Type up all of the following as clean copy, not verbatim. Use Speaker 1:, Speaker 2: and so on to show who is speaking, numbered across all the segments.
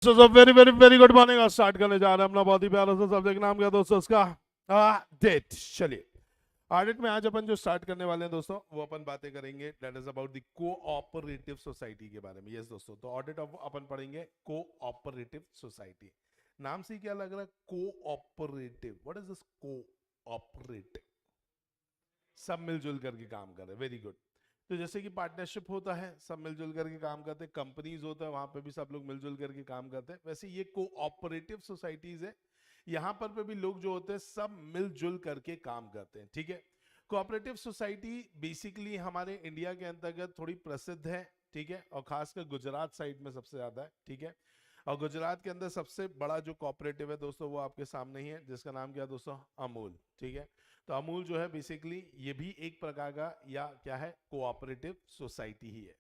Speaker 1: Very very very good morning. और start करने जा रहे हैं अपना बहुत ही प्यारा सा सब्जेक्ट, नाम क्या दोस्तों उसका? डेट। चलिए ऑडिट में आज अपन जो स्टार्ट करने वाले हैं दोस्तों, वो अपन बातें करेंगे that is about the cooperative society के बारे में। यस दोस्तों, तो ऑडिट ऑफ अपन पढ़ेंगे कोऑपरेटिव सोसाइटी। नाम से ही क्या लग रहा है? Cooperative. What is this cooperative? सब मिलजुल करके काम कर रहे हैं। Very good. तो जैसे कि पार्टनरशिप होता है, सब मिलजुल करके काम करते हैं, कंपनीज होता है वहां पे भी सब लोग मिलजुल करके काम करते हैं, वैसे ये कोऑपरेटिव सोसाइटीज है। यहां पर भी लोग जो होते हैं सब मिलजुल करके काम करते हैं। ठीक है। कोऑपरेटिव सोसाइटी बेसिकली हमारे इंडिया के अंतर्गत थोड़ी प्रसिद्ध है। ठीक है। और खासकर गुजरात साइड में सबसे ज्यादा है। ठीक है। और गुजरात के अंदर सबसे बड़ा जो कोऑपरेटिव है दोस्तों, वो आपके सामने ही है, जिसका नाम क्या है दोस्तों? अमूल। ठीक है। तो अमूल जो है बेसिकली ये भी एक प्रकार का या क्या है, कोऑपरेटिव सोसाइटी ही है।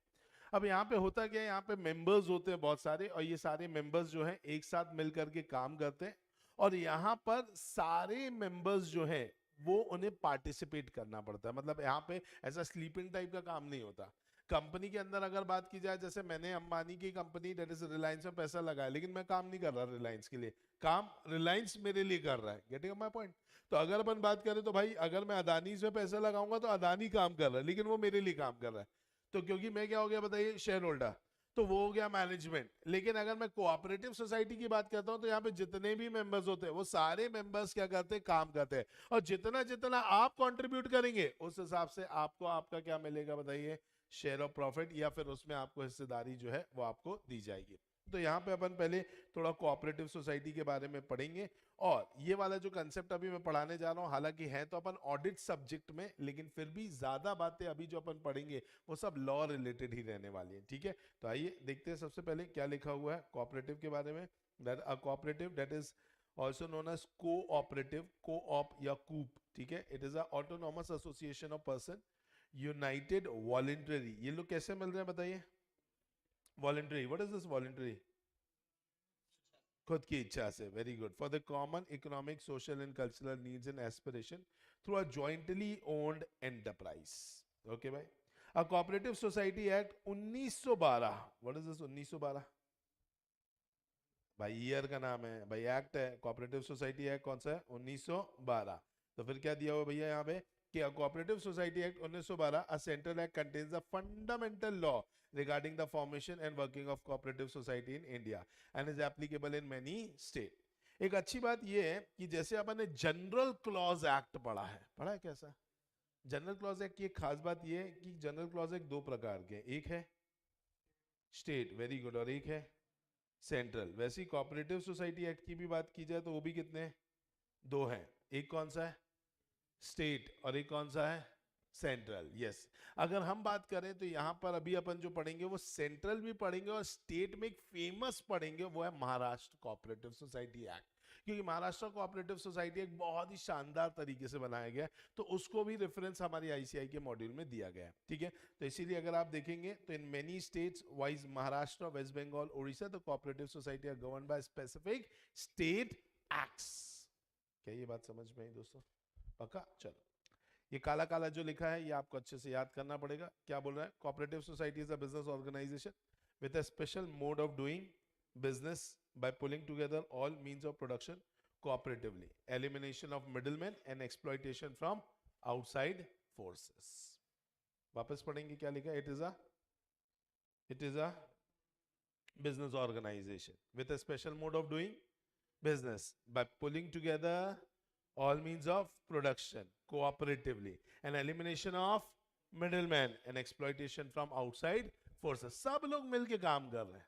Speaker 1: अब यहाँ पे होता क्या है, यहाँ पे मेंबर्स होते हैं बहुत सारे, और ये सारे मेंबर्स जो है एक साथ मिलकर के काम करते हैं। और यहाँ पर सारे मेंबर्स जो है वो उन्हें पार्टिसिपेट करना पड़ता है। मतलब यहाँ पे ऐसा स्लीपिंग टाइप का काम नहीं होता। कंपनी के अंदर अगर बात की जाए, जैसे मैंने अंबानी की कंपनी दैट इज रिलायंस में पैसा लगाया, लेकिन मैं काम नहीं कर रहा रिलायंस के लिए, काम रिलायंस मेरे लिए कर रहा है। Getting my point? तो अगर अपन बात करें तो भाई, अगर मैं अदानी से पैसा लगाऊंगा तो अदानी काम कर रहा है, लेकिन वो मेरे लिए काम कर रहा है। तो क्योंकि मैं क्या हो गया बताइए, शेयर होल्डर, तो वो हो गया मैनेजमेंट। लेकिन अगर मैं कोऑपरेटिव सोसाइटी की बात करता हूं, तो यहाँ पे जितने भी मेंबर्स होते हैं वो सारे मेंबर्स क्या करते हैं, काम करते हैं। और जितना जितना आप कंट्रीब्यूट करेंगे उस हिसाब से आपको आपका क्या मिलेगा बताइए? शेयर ऑफ प्रॉफिट, या फिर उसमें आपको हिस्सेदारी जो है वो आपको दी जाएगी। तो यहाँ पे अपन पहले थोड़ा कोऑपरेटिव सोसाइटी के बारे में पढ़ेंगे। और ये वाला जो कंसेप्ट अभी मैं पढ़ाने जा रहा हूँ, हालांकि है तो अपन ऑडिट सब्जेक्ट में, लेकिन फिर भी ज्यादा बातें अभी जो अपन पढ़ेंगे वो सब लॉ रिलेटेड ही रहने वाली है। ठीक है। तो आइए देखते हैं सबसे पहले क्या लिखा हुआ है कोऑपरेटिव के बारे में। That a cooperative that is also known as cooperative, co-op या कूप। ठीक है। It is a autonomous association of person united voluntary. ये लोग कैसे मिल रहे हैं बताइए? Voluntary. What is this voluntary? खुद की इच्छा से। Very good. For the common economic social and cultural needs and aspiration through a jointly owned enterprise. Okay भाई। A cooperative society act 1912। What is this 1912? भाई ईयर का नाम है भाई, एक्ट है। कोऑपरेटिव सोसाइटी एक्ट कौन सा है? 1912। तो फिर क्या दिया हुआ भैया यहाँ पे कि cooperative society act 1912 a central act contains the fundamental law regarding the formation and working of cooperative society in India and is applicable in many state। एक अच्छी बात यह है कि जैसे अपन ने जनरल क्लॉज एक्ट पढ़ा है कैसा? जनरल क्लॉज एक्ट की एक खास बात यह है कि जनरल क्लॉज एक्ट दो प्रकार के, एक है स्टेट, वेरी गुड, और एक है सेंट्रल। वैसे ही कोऑपरेटिव सोसाइटी एक्ट की भी बात की जाए तो वो भी कितने हैं? दो हैं। एक कौन सा है? स्टेट, और एक कौन सा है? सेंट्रल। यस। अगर हम बात करें तो यहां पर अभी अपन जो पढ़ेंगे वो सेंट्रल भी पढ़ेंगे, और स्टेट में एक फेमस पढ़ेंगे, वो है महाराष्ट्र कोऑपरेटिव सोसाइटी एक्ट। क्योंकि महाराष्ट्र कोऑपरेटिव सोसाइटी एक बहुत ही शानदार तरीके से बनाया गया है, तो उसको भी रेफरेंस हमारी आईसीआई के मॉड्यूल में दिया गया है। ठीक है। तो इसीलिए अगर आप देखेंगे तो in many states wise Maharashtra, West Bengal, Orissa, the cooperative society are govern by specific state acts. क्या ये बात समझ में आई दोस्तों? पक्का? चलो, ये काला काला जो लिखा है ये आपको अच्छे से याद करना पड़ेगा। क्या बोल रहा है? Cooperative society is a business organization with a special mode of doing business by pooling together all means of production cooperatively, elimination of middleman and exploitation from outside forces. वापस पढ़ेंगे क्या लिखा है? It is a business organization with a special mode of doing business by pulling together all means of production cooperatively and elimination of middleman and exploitation from outside forces। सब लोग मिलके काम कर रहे हैं,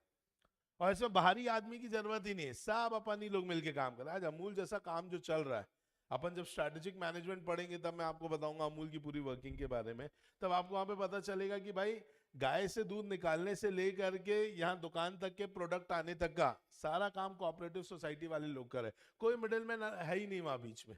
Speaker 1: और इसमें बाहरी आदमी की जरूरत ही नहीं है, सब अपन ही लोग मिलके काम कर रहे हैं। आज अमूल जैसा काम जो चल रहा है, अपन जब स्ट्रेटेजिक मैनेजमेंट पढ़ेंगे तब मैं आपको बताऊंगा अमूल की पूरी वर्किंग के बारे में। तब आपको वहां पे पता चलेगा कि भाई गाय से दूध निकालने से लेकर के यहाँ दुकान तक के प्रोडक्ट आने तक का सारा काम कोऑपरेटिव सोसाइटी वाले लोग कर रहे हैं। कोई मिडिलमैन है ही नहीं वहां बीच में,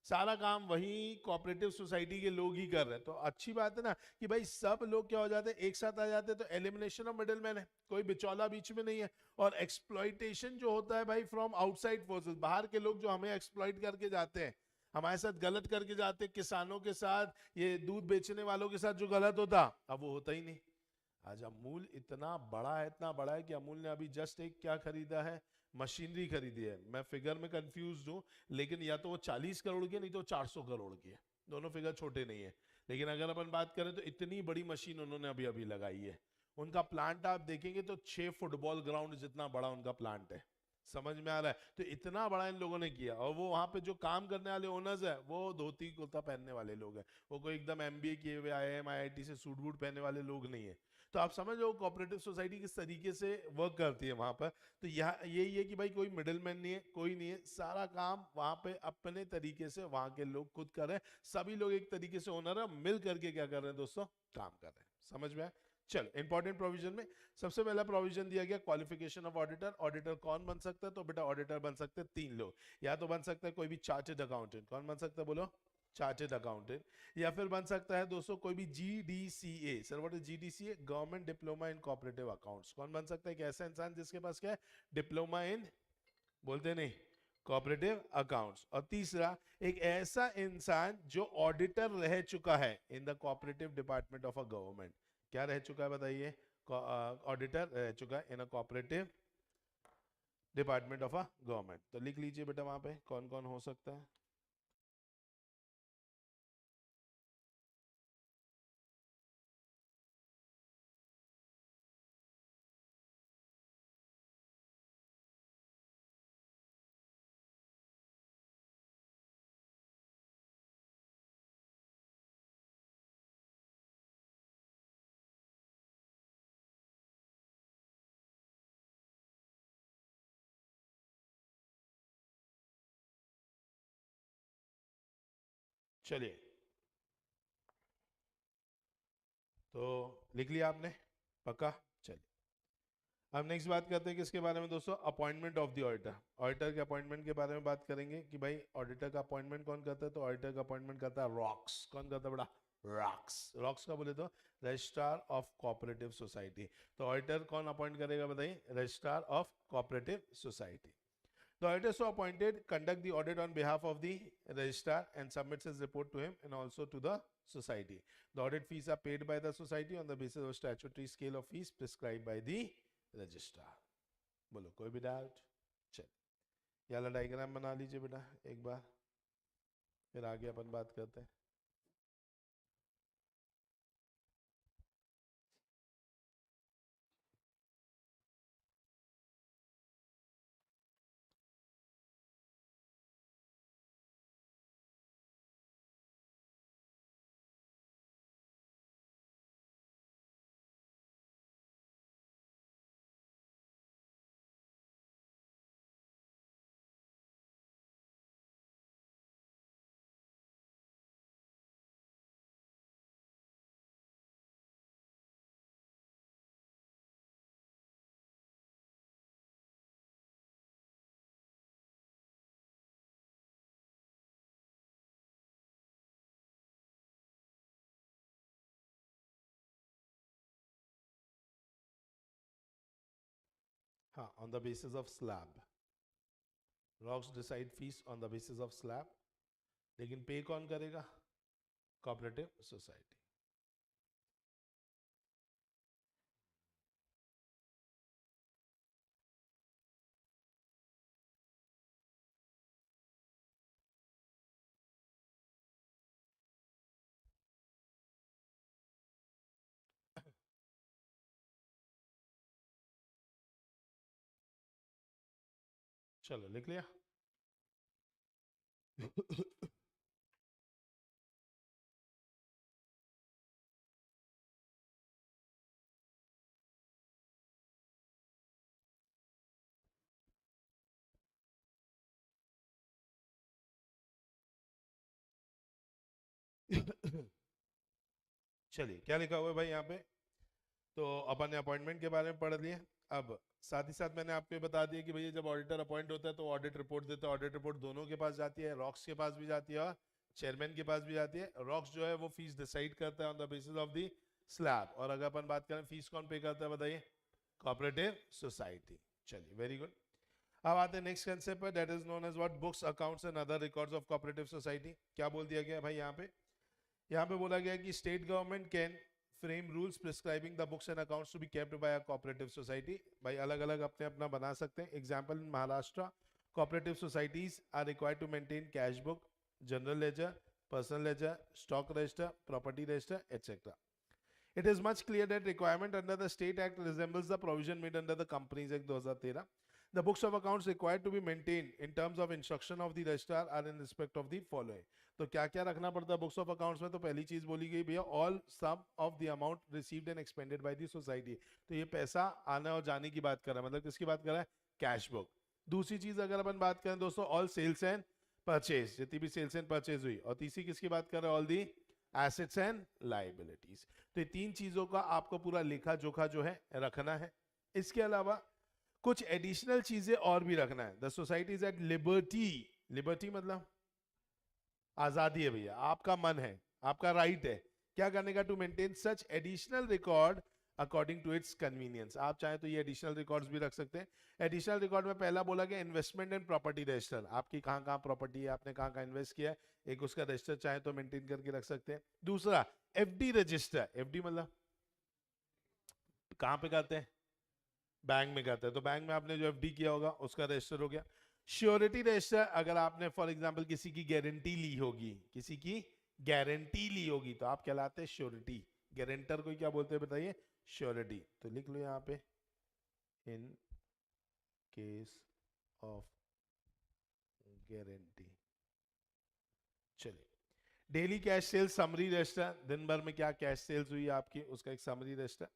Speaker 1: सारा काम वही कोऑपरेटिव सोसाइटी के लोग ही कर रहे हैं। तो अच्छी बात है ना कि भाई सब लोग क्या हो जाते हैं, एक साथ आ जाते हैं, तो एलिमिनेशन ऑफ मिडिलमैन है, कोई बिचौला बीच में नहीं है। और एक्सप्लॉइटेशन जो होता है भाई फ्रॉम आउटसाइड फोर्सेस, बाहर के लोग जो हमें एक्सप्लॉइट करके जाते हैं, हमारे साथ गलत करके जाते हैं, किसानों के साथ, ये दूध बेचने वालों के साथ जो गलत होता, अब वो होता ही नहीं। आज अमूल इतना बड़ा है कि अमूल ने अभी जस्ट एक क्या खरीदा है, मशीनरी खरीदी है। मैं फिगर में कंफ्यूज हूँ, लेकिन या तो वो 40 करोड़ की है, नहीं तो 400 करोड़ की है। दोनों फिगर छोटे नहीं है, लेकिन अगर अपन बात करें तो इतनी बड़ी मशीन उन्होंने अभी अभी लगाई है। उनका प्लांट आप देखेंगे तो 6 फुटबॉल ग्राउंड जितना बड़ा उनका प्लांट है। समझ में आ रहा है? तो इतना बड़ा इन लोगों ने किया, और वो वहां पे जो काम करने वाले ओनर्स है वो धोती कुर्ता पहनने वाले लोग हैं। वो कोई एकदम एमबीए किए हुए आईआईएम आईआईटी से सूट बूट पहनने वाले लोग नहीं है। तो आप समझ लो कोऑपरेटिव सोसाइटी किस तरीके से वर्क करती है वहां पर। तो यहाँ यही है कि भाई कोई मिडिल मैन नहीं है, कोई नहीं है, सारा काम वहां पे अपने तरीके से वहां के लोग खुद कर रहे हैं। सभी लोग एक तरीके से ओनर है, मिल करके क्या कर रहे हैं दोस्तों, काम कर रहे हैं। समझ में आया? चल, इंपॉर्टेंट प्रोविजन में सबसे पहला प्रोविजन दिया गया क्वालिफिकेशन ऑफ ऑडिटर। ऑडिटर कौन बन सकता है? तो बेटा ऑडिटर बन सकते हैं 3 लोग। या तो बन सकता है कोई भी चार्टेड अकाउंटेंट। कौन बन सकता है बोलो? Chartered accountant. या फिर बन सकता है दोस्तों कोई भी GDCA. Sir what is GDCA? Government diploma in cooperative accounts. कौन बन सकता है? एक ऐसा इंसान जिसके पास क्या है? डिप्लोमा इन, बोलते नहीं, कोऑपरेटिव अकाउंट्स। और तीसरा एक ऐसा इंसान जो ऑडिटर रह चुका है in the cooperative department of a government. क्या रह चुका है बताइए? ऑडिटर रह चुका है in a cooperative department of a government. तो लिख लीजिए बेटा वहां पे कौन कौन हो सकता है। चलिए, तो लिख लिया आपने? पक्का? चलिए, अब नेक्स्ट बात करते हैं किसके बारे में दोस्तों? Appointment of the auditor. Auditor के अपॉइंटमेंट के बारे में बात करेंगे कि भाई ऑडिटर का अपॉइंटमेंट कौन करता है। तो ऑडिटर का अपॉइंटमेंट करता है रॉक्स। कौन करता है बड़ा? रॉक्स। रॉक्स का बोले तो रजिस्ट्रार ऑफ कोऑपरेटिव सोसाइटी। तो ऑडिटर कौन अपॉइंट करेगा बताइए? Registrar of cooperative society. The auditor so appointed conduct the audit on behalf of the registrar and submits his report to him and also to the society. The audit fees are paid by the society on the basis of statutory scale of fees prescribed by the registrar. बोलो कोई भी doubt? चल, ये वाला diagram बना लीजिए बेटा एक बार, फिर आगे अपन बात करते हैं। हाँ, on the basis of slab. Rocks decide fees on the basis of slab, लेकिन पे कौन करेगा? Cooperative society. चलो लिख लिया? चलिए, क्या लिखा हुआ है भाई यहाँ पे? तो अपन ने अपॉइंटमेंट के बारे में पढ़ लिया। अब साथ ही साथ मैंने आपको ये बता दिया कि भैया जब ऑडिटर अपॉइंट होता है तो ऑडिट रिपोर्ट देता है। ऑडिट रिपोर्ट दोनों के पास जाती है, रॉक्स के पास भी जाती है और चेयरमैन के पास भी जाती है। रॉक्स जो है वो फीस डिसाइड करता है on the basis of the slab. और अगर अपन बात करें फीस कौन पे करता है बताइए? Cooperative society. चलिए, वेरी गुड। अब आते हैं नेक्स्ट कंसेप्ट पर, that is known as what? Books, accounts and other records of cooperative society. क्या बोल दिया गया भाई यहाँ पे? यहाँ पे बोला गया कि state government can frame rules prescribing the books and accounts to be kept by a cooperative society. भाई अलग अलग अपने अपना बना सकते हैं. Example in Maharashtra, cooperative societies are required to maintain cash book, general ledger, personal ledger, stock register, property register, etc. It is much clear that requirement under the State Act resembles the provision made under the Companies Act 2013. The books of accounts required to be maintained in terms of instruction of the registrar are in respect of the following. तो क्या क्या रखना पड़ता है books of accounts में? तो पहली चीज बोली गई भैया all sum of the amount received and expended by the society. तो ये पैसा आने और जाने की बात कर रहा है, मतलब किसकी बात कर रहा है? Cash book. दूसरी चीज अगर अपन बात करें दोस्तों, ऑल सेल्स एंड परचेज, जितनी भी सेल्स एंड परचेज हुई. और तीसरी किसकी बात कर रहे हैं? All the assets and liabilities. तो ये तीन चीजों का आपको पूरा लेखा जोखा जो है रखना है. इसके अलावा कुछ एडिशनल चीजें और भी रखना है. The society is at liberty. Liberty मतलब आजादी है भैया, आपका मन है, आपका राइट है क्या करने का? To maintain such additional record according to its convenience. आप चाहे तो ये एडिशनल रिकॉर्ड्स भी रख सकते हैं. एडिशनल रिकॉर्ड में पहला बोला गया इन्वेस्टमेंट एंड प्रॉपर्टी रजिस्टर. आपकी कहाँ कहाँ प्रॉपर्टी है, आपने कहाँ कहाँ इन्वेस्ट किया है, एक उसका रजिस्टर चाहे तो मेंटेन करके रख सकते हैं. दूसरा एफडी रजिस्टर. एफडी मतलब कहाँ पे करते हैं? बैंक में करते हैं. तो बैंक में आपने जो एफडी किया होगा उसका रजिस्टर हो गया. श्योरिटी रजिस्टर, अगर आपने फॉर एग्जांपल किसी की गारंटी ली होगी, किसी की गारंटी ली होगी तो आप कहलाते हैं श्योरिटी. गारंटर को क्या बोलते हैं बताइए? श्योरिटी. तो लिख लो यहाँ पे इन केस ऑफ गारंटी. चलिए, daily cash sales summary register. दिन भर में क्या कैश सेल्स हुई आपकी, उसका एक summary register.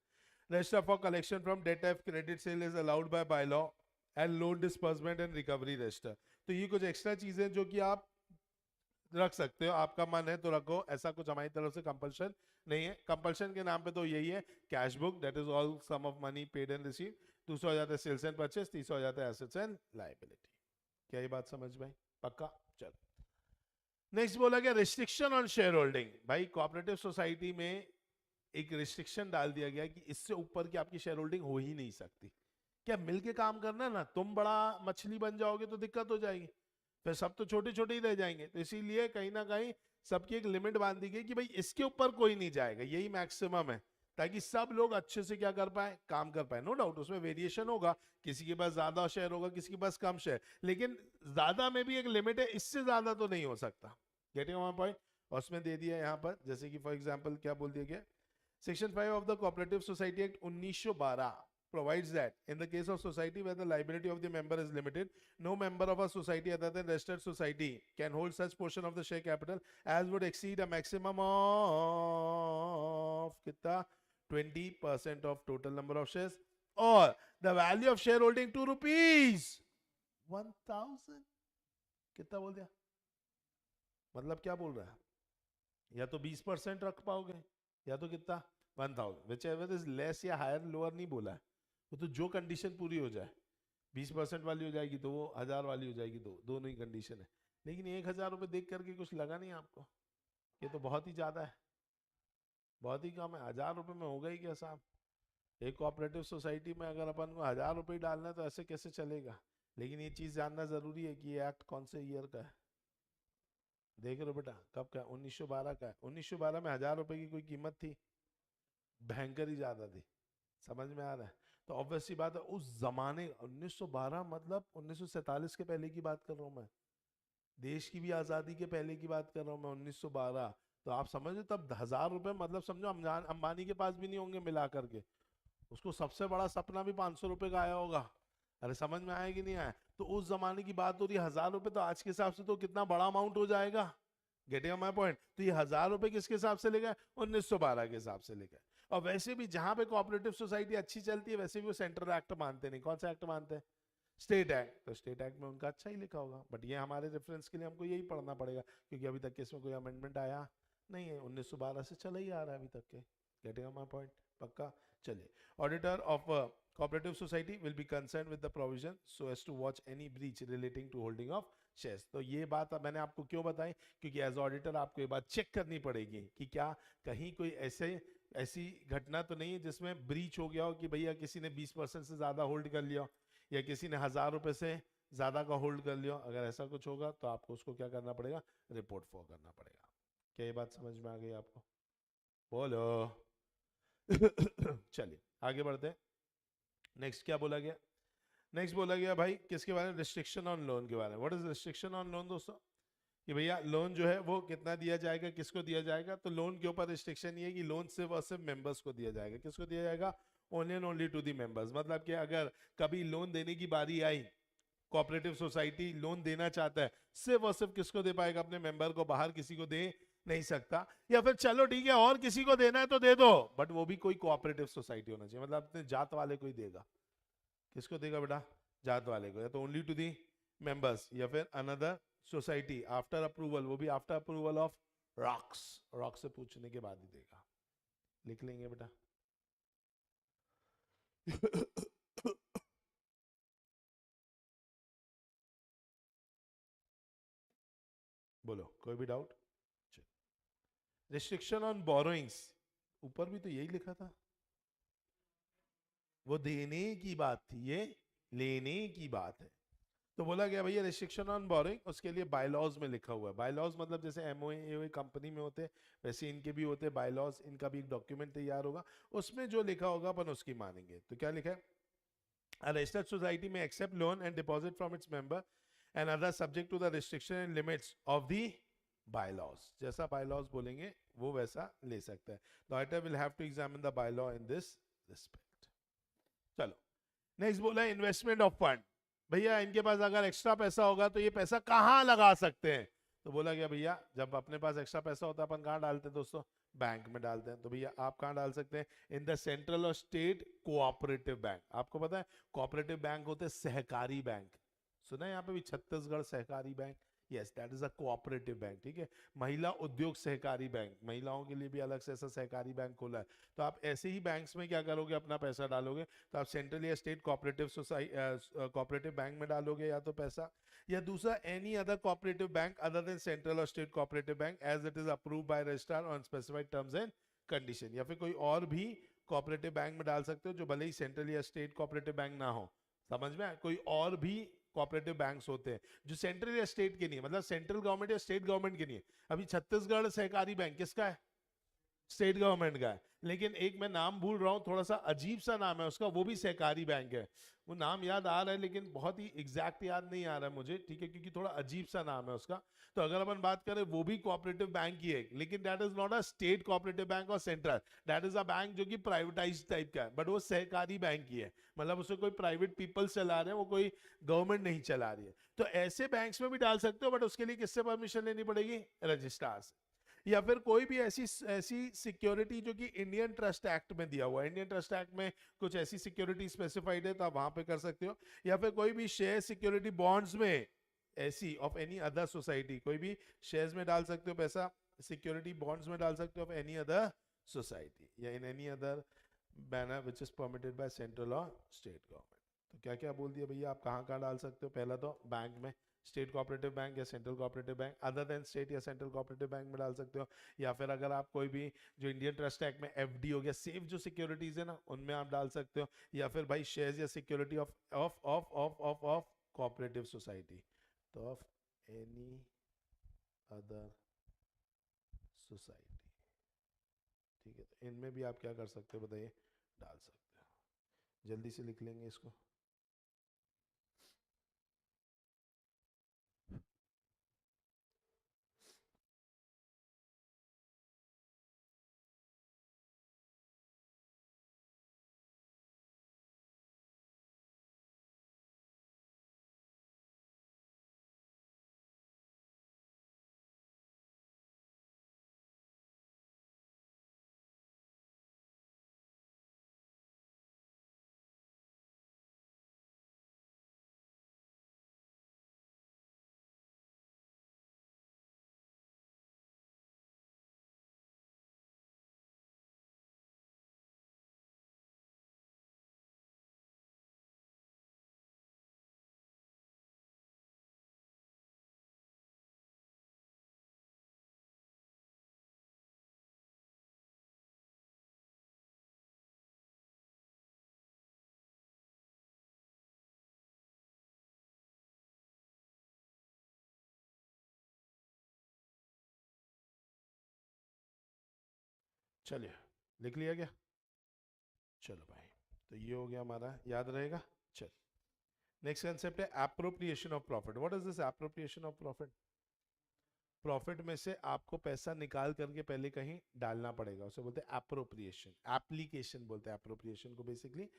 Speaker 1: Register for collection from date of credit sale is allowed by law and loan disbursement and recovery register. तो ये कुछ एक्स्ट्रा चीजें जो कि आप रख सकते हो, आपका मन है तो रखो, ऐसा कुछ हमारी तरफ से कंपल्शन नहीं है. कंपल्शन के नाम पे तो यही है cash book, that is all sum of money paid and receive. दूसरा हो जाता है सेल्स एंड परचेस, तीसरा हो जाता है एसेट्स एंड लायबिलिटी. क्या ये बात समझ में? पक्का? चलो, नेक्स्ट बोला गया रिस्ट्रिक्शन ऑन शेयर होल्डिंग. भाई कोऑपरेटिव सोसाइटी में एक रिस्ट्रिक्शन डाल दिया गया कि इससे ऊपर की आपकी शेयर होल्डिंग हो ही नहीं सकती. क्या मिलके काम करना है ना, तुम बड़ा मछली बन जाओगे तो दिक्कत हो जाएगी, फिर सब तो छोटे छोटे ही रह जाएंगे. तो इसीलिए कहीं ना कहीं सबकी एक लिमिट बांध दी गई कि भाई इसके ऊपर कोई नहीं जाएगा, यही मैक्सिमम है, ताकि सब लोग अच्छे से क्या कर पाए? काम कर पाए. नो डाउट उसमें वेरिएशन होगा, किसी के पास ज्यादा शेयर होगा, किसी के पास कम शेयर, लेकिन ज्यादा में भी एक लिमिट है, इससे ज्यादा तो नहीं हो सकता. Getting my point? और उसमें दे दिया यहाँ पर, जैसे कि फॉर एग्जाम्पल क्या बोल दिया गया, section 5 of the cooperative society act 1912 provides that in the case of society where the liability of the member is limited, no member of a society other than registered society can hold such portion of the share capital as would exceed a maximum of कितना 20% of total number of shares or the value of shareholding 2 rupees 1000. कितना बोल दिया? मतलब क्या बोल रहा है? या तो 20% रख पाओगे या तो कितना 1000, whichever is less या हायर लोअर नहीं बोला है. वो तो जो कंडीशन पूरी हो जाए, 20% वाली हो जाएगी तो वो 1000 वाली हो जाएगी, तो दोनों ही कंडीशन है. लेकिन 1000 रुपए देख करके कुछ लगा नहीं आपको? ये तो बहुत ही ज्यादा है, बहुत ही कम है. 1000 रुपए में होगा ही क्या साहब? एक कोऑपरेटिव सोसाइटी में अगर अपन को 1000 रुपए डालना है तो ऐसे कैसे चलेगा? लेकिन ये चीज जानना जरूरी है कि ये एक्ट कौन से ईयर का है. देख रहे हो बेटा कब का? 1912 का है. 1912 में 1000 रुपए की कोई कीमत थी? भयंकर ही ज्यादा थी. समझ में आ रहा है? तो ऑब्वियसली बात है उस जमाने 1912 मतलब 1947 के पहले की बात कर रहा हूं मैं, देश की भी आजादी के पहले की बात कर रहा हूं मैं, 1912. तो आप समझो तब 1000 रुपए मतलब समझो अंबानी के पास भी नहीं होंगे मिला करके. उसको सबसे बड़ा सपना भी 500 रुपए का आया होगा. अरे समझ में आया कि नहीं आया? तो उस जमाने की बात हो रही है. 1000 रुपए तो आज के हिसाब से तो कितना बड़ा अमाउंट हो जाएगा. Getting my point? तो ये 1000 रुपए किसके हिसाब से लेगा? 1912 के हिसाब से लेगा. और वैसे भी जहां पे कोऑपरेटिव सोसाइटी अच्छी चलती है वैसे भी वो सेंट्रल एक्ट मानते नहीं. कौन सा एक्ट मानते हैं? State act. तो स्टेट एक्ट में उनका अच्छा ही लिखा होगा, बट ये हमारे रेफरेंस के लिए हमको यही पढ़ना पड़ेगा क्योंकि अभी तक इसमें कोई अमेंडमेंट आया नहीं है. 1912 से चला ही आ रहा है अभी तक के. Getting my point? पक्का? चलिए, auditor of cooperative society will be concerned with the provision so as to watch any breach relating to holding of shares. तो ये बात मैंने आपको क्यों बताई? क्योंकि एज ऑडिटर आपको ये बात चेक करनी पड़ेगी कि क्या कहीं कोई ऐसी घटना तो नहीं है जिसमें ब्रीच हो गया हो कि भैया किसी ने 20% से ज्यादा होल्ड कर लिया या किसी ने 1000 रुपए से ज्यादा का होल्ड कर लिया. अगर ऐसा कुछ होगा तो आपको उसको क्या करना पड़ेगा? रिपोर्ट फॉर करना पड़ेगा. क्या ये बात समझ में आ गई आपको? बोलो. चलिए आगे बढ़ते हैं। नेक्स्ट क्या बोला गया? नेक्स्ट बोला गया भाई किसके बारे में? रिस्ट्रिक्शन ऑन लोन के बारे में। What is restriction on loan दोस्तों? कि भैया लोन जो है वो कितना दिया जाएगा, किसको दिया जाएगा? तो लोन के ऊपर रिस्ट्रिक्शन ये है कि लोन सिर्फ और सिर्फ मेंबर्स को दिया जाएगा। किसको दिया जाएगा? Only and only to the members. मतलब कि अगर कभी लोन देने की बारी आई, कोऑपरेटिव सोसाइटी लोन देना चाहता है, सिर्फ और सिर्फ किसको दे पाएगा? अपने मेंबर को, बाहर किसी को दे नहीं सकता। या फिर चलो ठीक है और किसी को देना है तो दे दो, बट वो भी कोई कोऑपरेटिव सोसाइटी होना चाहिए, मतलब अपने जात वाले को ही देगा। किसको देगा बेटा? जात वाले को। या तो ओनली टू दी मेंबर्स, या फिर अनदर सोसाइटी आफ्टर अप्रूवल, वो भी after approval of rocks. Rock से पूछने के बाद ही देगा। लिख लेंगे बेटा। बोलो कोई भी डाउट? रिस्ट्रिक्शन ऑन बोरोइंग्स, ऊपर भी तो यही लिखा था। वो देने की बात थी, ये लेने की बात है। तो बोला गया भैया रिस्ट्रिक्शन ऑन बोरिंग, उसके लिए बायलॉज में लिखा हुआ है। बायलॉज मतलब जैसे एमओए कंपनी में होते हैं वैसे इनके भी होते हैं बायलॉज। इनका भी एक डॉक्यूमेंट तैयार होगा, उसमें जो लिखा होगा अपन उसकी मानेंगे। तो क्या लिखा है? A registered society may accept loan and deposit from its member and other subject to the restriction and limits of the bylaws. जैसा bylaws बोलेंगे वो वैसा ले सकता है। The auditor will have to examine the bylaw in this respect. चलो next बोला investment of fund. भैया इनके पास अगर एक्स्ट्रा पैसा होगा तो ये पैसा कहाँ लगा सकते हैं? तो बोला गया भैया जब अपने पास एक्स्ट्रा पैसा होता है अपन कहाँ डालते हैं दोस्तों? बैंक में डालते हैं। तो भैया आप कहाँ डाल सकते हैं? इन द सेंट्रल और स्टेट कोऑपरेटिव बैंक। आपको पता है कोऑपरेटिव बैंक होते हैं सहकारी बैंक। सुना है यहाँ पे भी छत्तीसगढ़ सहकारी bank? Yes, that is a cooperative bank. ठीक है। महिला उद्योग सहकारी बैंक, महिलाओं के लिए भी अलग से ऐसा सहकारी बैंक खोला है। तो आप ऐसे ही बैंक्स में क्या करोगे? अपना पैसा डालोगे। तो आप सेंट्रल या state cooperative society cooperative bank में डालोगे या तो पैसा, या दूसरा any other cooperative bank other than central और state cooperative bank as it is approve by registrar on specified terms and condition. या फिर कोई और भी कोऑपरेटिव बैंक में डाल सकते हो जो भले ही सेंट्रल या स्टेट कोऑपरेटिव बैंक ना हो। समझ में आया? कोई और भी कोऑपरेटिव बैंक्स होते हैं जो सेंट्रल या स्टेट के नहीं है, मतलब सेंट्रल गवर्नमेंट या स्टेट गवर्नमेंट के नहीं है। अभी छत्तीसगढ़ सहकारी बैंक किसका है? स्टेट गवर्नमेंट का है। लेकिन एक मैं नाम भूल रहा हूँ, थोड़ा सा अजीब सा नाम है उसका, वो भी सहकारी बैंक है। वो नाम याद आ रहा है लेकिन बहुत ही एग्जैक्ट याद नहीं आ रहा है मुझे। ठीक है, क्योंकि थोड़ा अजीब सा नाम है उसका। तो अगर अपन बात करें वो भी कोऑपरेटिव बैंक ही है, लेकिन that is not a state cooperative bank और central. That is a bank जो कि प्राइवेटाइज टाइप का है, बट वो सहकारी बैंक ही है। मतलब उसे कोई प्राइवेट पीपल चला रहे हैं, वो कोई गवर्नमेंट नहीं चला रही है। तो ऐसे बैंक्स में भी डाल सकते हो, बट उसके लिए किससे परमिशन लेनी पड़ेगी? रजिस्ट्रार से। या फिर कोई भी ऐसी ऐसी सिक्योरिटी जो कि इंडियन ट्रस्ट एक्ट में दिया हुआ है। इंडियन ट्रस्ट एक्ट में कुछ ऐसी सिक्योरिटी स्पेसिफाइड है तो आप वहां पे कर सकते हो। या फिर कोई भी शेयर सिक्योरिटी बॉन्ड्स में ऐसी ऑफ एनी अदर सोसाइटी, कोई भी शेयर्स में डाल सकते हो पैसा, सिक्योरिटी बॉन्ड्स में डाल सकते हो ऑफ एनी अदर सोसाइटी या in any other manner which is permitted by central और स्टेट गवर्नमेंट। तो क्या क्या बोल दिया भैया, आप कहाँ कहाँ डाल सकते हो? पहला तो बैंक में, स्टेट कोऑपरेटिव बैंक या central cooperative bank other then state या सेंट्रल कोऑपरेटिव बैंक में डाल सकते हो। या फिर अगर आप कोई भी जो इंडियन ट्रस्ट एक्ट में एफडी हो गया, सेफ जो सिक्योरिटीज है ना, उनमें आप डाल सकते हो। या फिर भाई शेयर्स या security of of of of of of cooperative society, तो ऑफ एनी अदर सोसाइटी। ठीक है, तो इनमें भी आप क्या कर सकते हो बताइए? डाल सकते हो। जल्दी से लिख लेंगे इसको। चलिए लिख लिया क्या? चलो भाई, तो ये हो गया हमारा, याद रहेगा। चल, नेक्स्ट कंसेप्ट है appropriation of profit. What is this appropriation of profit? Profit में से आपको पैसा निकाल करके पहले कहीं डालना पड़ेगा, उसे बोलते हैं एप्रोप्रिएशन। एप्लीकेशन बोलते हैं एप्रोप्रिएशन को बेसिकली।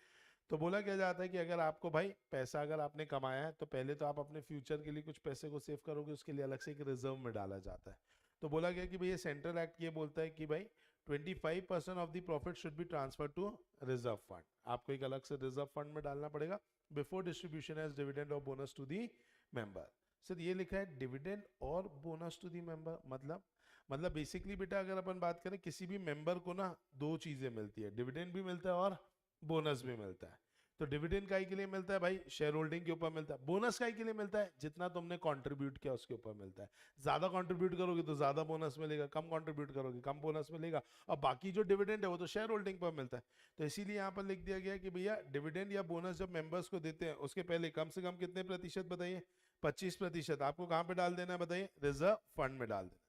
Speaker 1: तो बोला क्या जाता है कि अगर आपको भाई पैसा अगर आपने कमाया है तो पहले तो आप अपने फ्यूचर के लिए कुछ पैसे को सेव करोगे, उसके लिए अलग से एक रिजर्व में डाला जाता है। तो बोला गया कि भाई ये सेंट्रल एक्ट ये बोलता है कि भाई 25% of the profit should be transfer to reserve fund. आपको एक अलग से रिजर्व फंड में डालना पड़ेगा बिफोर डिस्ट्रीब्यूशन एज डिविडेंड और bonus to the member. Sir ये लिखा है डिविडेंड और बोनस टू दी मेंबर, मतलब बेसिकली बेटा अगर अपन बात करें किसी भी मेंबर को ना दो चीजें मिलती है, डिविडेंड भी मिलता है और बोनस भी मिलता है। तो डिविडेंड काहे के लिए मिलता है भाई? शेयर होल्डिंग के ऊपर मिलता है। बोनस काहे के लिए मिलता है? जितना तुमने कंट्रीब्यूट किया उसके ऊपर मिलता है। ज्यादा कंट्रीब्यूट करोगे तो ज्यादा बोनस मिलेगा, कम कंट्रीब्यूट करोगे कम बोनस मिलेगा। और बाकी जो डिविडेंड है वो तो शेयर होल्डिंग पर मिलता है। तो इसीलिए यहाँ पर लिख दिया गया कि भैया डिविडेंड या बोनस जब मेंबर्स को देते हैं उसके पहले कम से कम कितने प्रतिशत बताइए? 25% आपको कहाँ पे डाल देना है बताइए? रिजर्व फंड में डाल देना।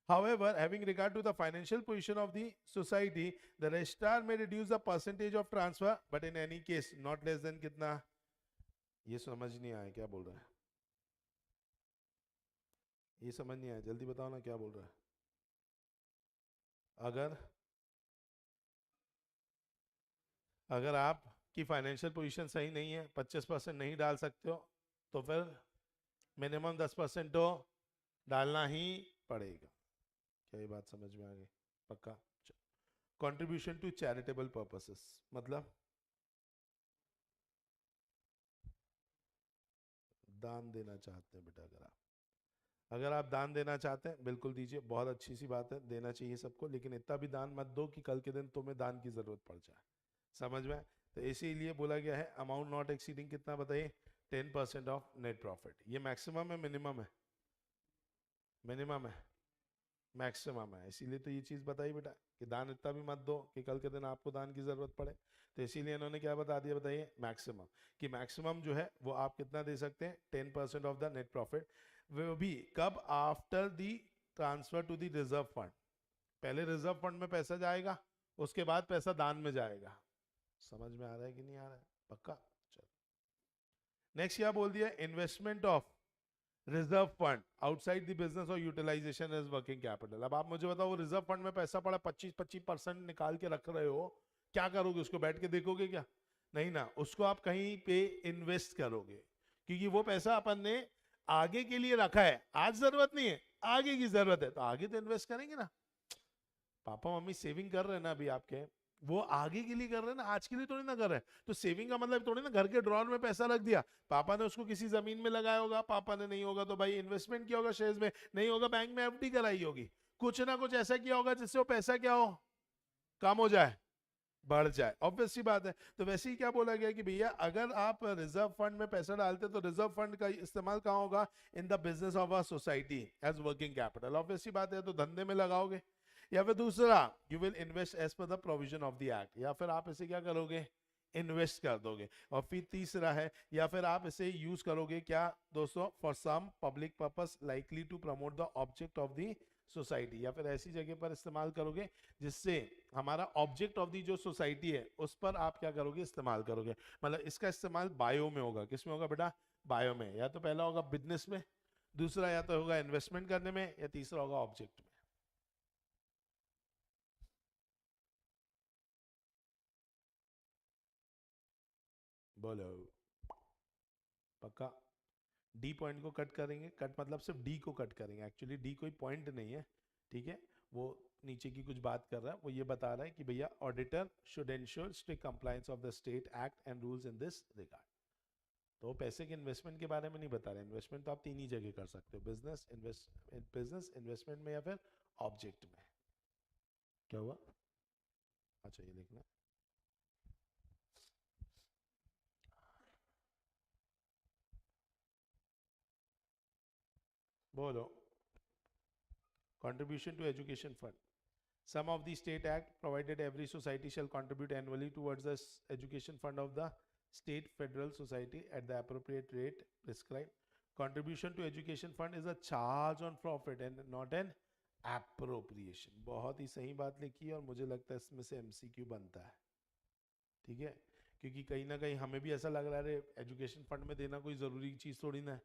Speaker 1: However, having regard to the financial position of the society, the registrar may reduce the percentage of transfer, but in any case, not less than कितना? ये समझ नहीं आया क्या बोल रहा है? ये समझ नहीं आया, जल्दी बताओ ना क्या बोल रहा है। अगर अगर आपकी फाइनेंशियल पोजीशन सही नहीं है, 25% नहीं डाल सकते हो, तो फिर मिनिमम 10% तो डालना ही पड़ेगा। क्या ये बात समझ में आ गई? पक्का? कंट्रीब्यूशन टू चैरिटेबल पर्पसेस मतलब दान देना चाहते हैं बेटा, अगर आप दान देना चाहते हैं बिल्कुल दीजिए, बहुत अच्छी सी बात है, देना चाहिए सबको, लेकिन इतना भी दान मत दो कि कल के दिन तुम्हें दान की जरूरत पड़ जाए। समझ में? तो इसीलिए बोला गया है अमाउंट नॉट एक्सीडिंग कितना बताइए? 10% ऑफ नेट प्रॉफिट। ये मैक्सिमम है मिनिमम है? मिनिमम है, मैक्सिमम है। इसीलिए तो ये चीज बताई बेटा कि दान इतना भी मत दो कि कल के दिन आपको दान की जरूरत पड़े। तो इसीलिए इन्होंने क्या बता दिया बताइए? मैक्सिमम, कि मैक्सिमम जो है वो आप कितना दे सकते हैं? 10% ऑफ द नेट प्रॉफिट। वो भी कब? After the transfer to the reserve fund. पहले रिजर्व फंड में पैसा जाएगा, उसके बाद पैसा दान में जाएगा। समझ में आ रहा है कि नहीं आ रहा है? पक्का? चलो, नेक्स्ट क्या बोल दिया? Investment of reserve fund outside the business और यूटिलाइजेशन एज वर्किंग कैपिटल। अब आप मुझे बताओ, वो रिजर्व फंड में पैसा पड़ा, 25% निकाल के रख रहे हो, क्या करोगे उसको? बैठ के देखोगे क्या? नहीं ना, उसको आप कहीं पे इन्वेस्ट करोगे, क्योंकि वो पैसा अपन ने आगे के लिए रखा है, आज जरूरत नहीं है, आगे की जरूरत है, तो आगे तो इन्वेस्ट करेंगे ना। पापा मम्मी सेविंग कर रहे हैं ना अभी आपके, वो आगे के लिए कर रहे हैं ना, आज के लिए थोड़ी ना कर रहे हैं। तो सेविंग का मतलब थोड़ी ना घर के ड्रॉर में पैसा रख दिया, पापा ने उसको किसी जमीन में लगाया होगा, पापा ने नहीं होगा तो भाई इन्वेस्टमेंट किया होगा शेयर्स में, नहीं होगा बैंक में एफडी कराई होगी, कुछ ना कुछ ऐसा किया होगा जिससे वो पैसा क्या हो? कम हो जाए, बढ़ जाए। ऑब्वियस सी बात है। तो वैसे ही क्या बोला गया कि भैया अगर आप रिजर्व फंड में पैसा डालते तो रिजर्व फंड का इस्तेमाल कहाँ होगा? In the business of a society as working capital. Obvious सी बात है, तो धंधे में लगाओगे। या फिर दूसरा, you will invest as per the provision of the act, या फिर आप इसे क्या करोगे? इन्वेस्ट कर दोगे। और फिर तीसरा है, या फिर आप इसे यूज करोगे क्या दोस्तों? For some public purpose likely to promote the object of the society, या फिर ऐसी जगह पर इस्तेमाल करोगे जिससे हमारा ऑब्जेक्ट ऑफ दी जो सोसाइटी है उस पर आप क्या करोगे? इस्तेमाल करोगे। मतलब इसका इस्तेमाल बायो में होगा। किस में होगा बेटा? बायो में। या तो पहला होगा बिजनेस में, दूसरा या तो होगा इन्वेस्टमेंट करने में, या तीसरा होगा ऑब्जेक्ट में। बोलो पक्का? डी पॉइंट को कट करेंगे, कट मतलब सिर्फ डी को कट करेंगे, एक्चुअली डी कोई पॉइंट नहीं है, ठीक है। वो नीचे की कुछ बात कर रहा है, वो ये बता रहा है कि भैया auditor should ensure strict compliance of the state act and rules in this regard. तो पैसे के इन्वेस्टमेंट के बारे में नहीं बता रहे। इन्वेस्टमेंट तो आप तीन ही जगह कर सकते हो, बिजनेस इन्वेस्टमेंट में या फिर ऑब्जेक्ट में। क्या हुआ? अच्छा ये लिखना, बोलो। contribution to education fund. Some of the state act provided every society shall contribute annually towards the education fund of the state federal society at the appropriate rate prescribed. Contribution to education fund is a charge on profit and not an appropriation. बहुत ही सही बात लिखी है और मुझे लगता है इसमें से एमसीक्यू बनता है। ठीक है, क्योंकि कहीं ना कहीं हमें भी ऐसा लग रहा है एजुकेशन फंड में देना कोई ज़रूरी चीज़ थोड़ी ना है,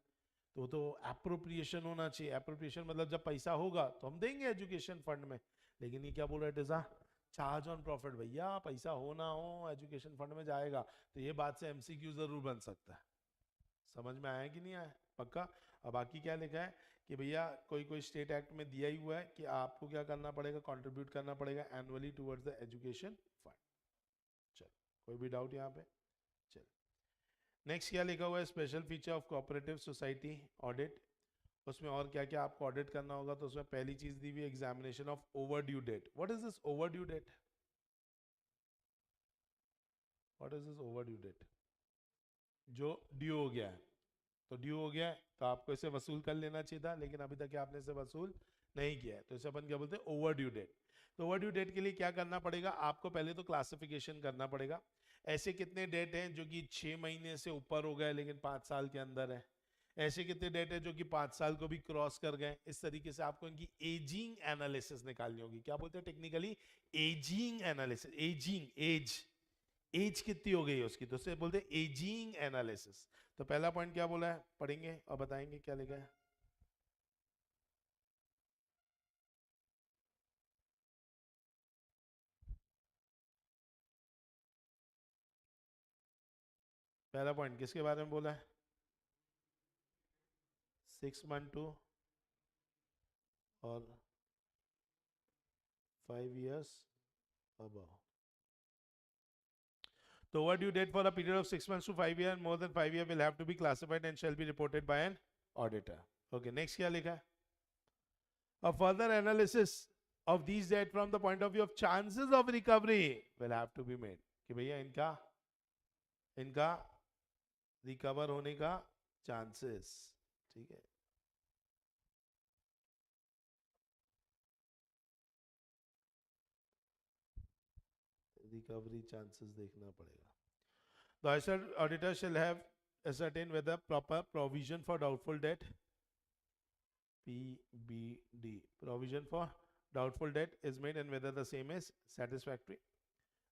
Speaker 1: तो एप्रोप्रिएशन होना चाहिए। एप्रोप्रिएशन मतलब जब पैसा होगा तो हम देंगे एजुकेशन फंड में, लेकिन ये क्या बोल रहा है टिज़ा, चार्ज ऑन प्रॉफिट, भैया पैसा हो ना हो एजुकेशन फंड में जाएगा। तो ये बात से एमसीक्यू जरूर बन सकता है। समझ में आया कि नहीं आया? पक्का। अब बाकी क्या लिखा है कि भैया कोई कोई स्टेट एक्ट में दिया ही हुआ है कि आपको क्या करना पड़ेगा, कंट्रीब्यूट करना पड़ेगा annually towards the education fund. चल, कोई भी डाउट यहाँ पे? चल, नेक्स्ट क्या लिखा हुआ है, special feature of cooperative society audit. उसमें और क्या क्या आपको ऑडिट करना होगा, तो उसमें पहली चीज दी हुई examination of overdue date. What is this overdue date? What is this overdue date? जो ड्यू हो गया है, तो ड्यू हो गया है तो आपको इसे वसूल कर लेना चाहिए था, लेकिन अभी तक आपने इसे वसूल नहीं किया है, तो इसे अपन क्या बोलते हैं, ओवर ड्यू डेट। तो ओवर ड्यू डेट के लिए क्या करना पड़ेगा आपको, पहले तो क्लासिफिकेशन करना पड़ेगा। ऐसे कितने डेट हैं जो कि 6 महीने से ऊपर हो गए लेकिन 5 साल के अंदर है, ऐसे कितने डेट है जो कि 5 साल को भी क्रॉस कर गए। इस तरीके से आपको इनकी एजिंग एनालिसिस निकालनी होगी। क्या बोलते हैं technically? Ageing analysis. Ageing, age, age कितनी हो गई है उसकी, तो उसे बोलते हैं एजिंग एनालिसिस। तो पहला पॉइंट क्या बोला है, पढ़ेंगे और बताएंगे क्या लिखा है। पहला पॉइंट किसके बारे में बोला है? 6 मंथ टू और 5 years above. The overdue date for a period of 6 months to 5 years and more than 5 years will have to be classified and shall be reported by an auditor. Okay, next क्या लिखा है? A further analysis of these debt from the point of view of chances of recovery will have to be made. कि भैया इनका recover होने का chances, ठीक है। रिकवरी चांसेस देखना पड़ेगा। The auditor shall have ascertained whether proper provision for doubtful debt, PBD, provision for doubtful debt is made and whether the same is satisfactory.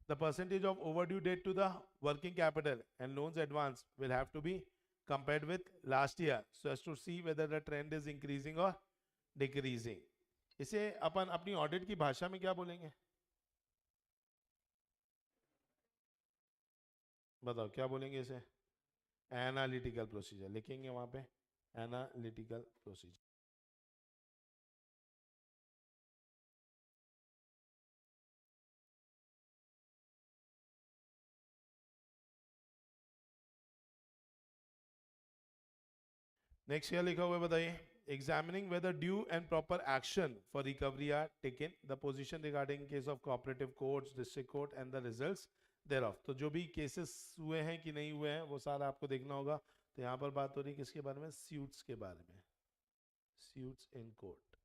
Speaker 1: The percentage of overdue debt to the working capital and loans advance will have to be compared with last year so as to see whether the trend is increasing or decreasing. इसे अपन अपनी audit की भाषा में क्या बोलेंगे, बताओ क्या बोलेंगे इसे? एनालिटिकल प्रोसीजर लिखेंगे वहां पे, एनालिटिकल प्रोसीजर। नेक्स्ट क्या लिखा हुआ है बताइए? Examining whether due and proper action for recovery are taken, the position regarding case of cooperative courts, district court and the results thereof. तो जो भी केसेस हुए हैं कि नहीं हुए हैं वो सारा आपको देखना होगा। तो यहाँ पर बात हो रही है किसके बारे में? स्यूट्स के बारे में, स्यूट्स इन कोर्ट।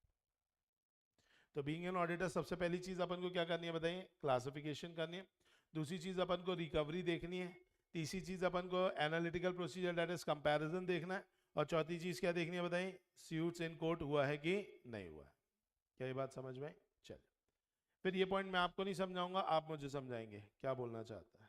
Speaker 1: तो बीइंग एन ऑडिटर सबसे पहली चीज अपन को क्या करनी है बताइए? क्लासिफिकेशन करनी है। दूसरी चीज अपन को रिकवरी देखनी है। तीसरी चीज अपन को analytical procedure that is comparison देखना है। और चौथी चीज क्या देखनी है बताइए? स्यूट्स इन कोर्ट हुआ है कि नहीं हुआ है। क्या ये बात समझ में आई? चलिए, फिर ये पॉइंट मैं आपको नहीं समझाऊंगा, आप मुझे समझाएंगे क्या बोलना चाहता है।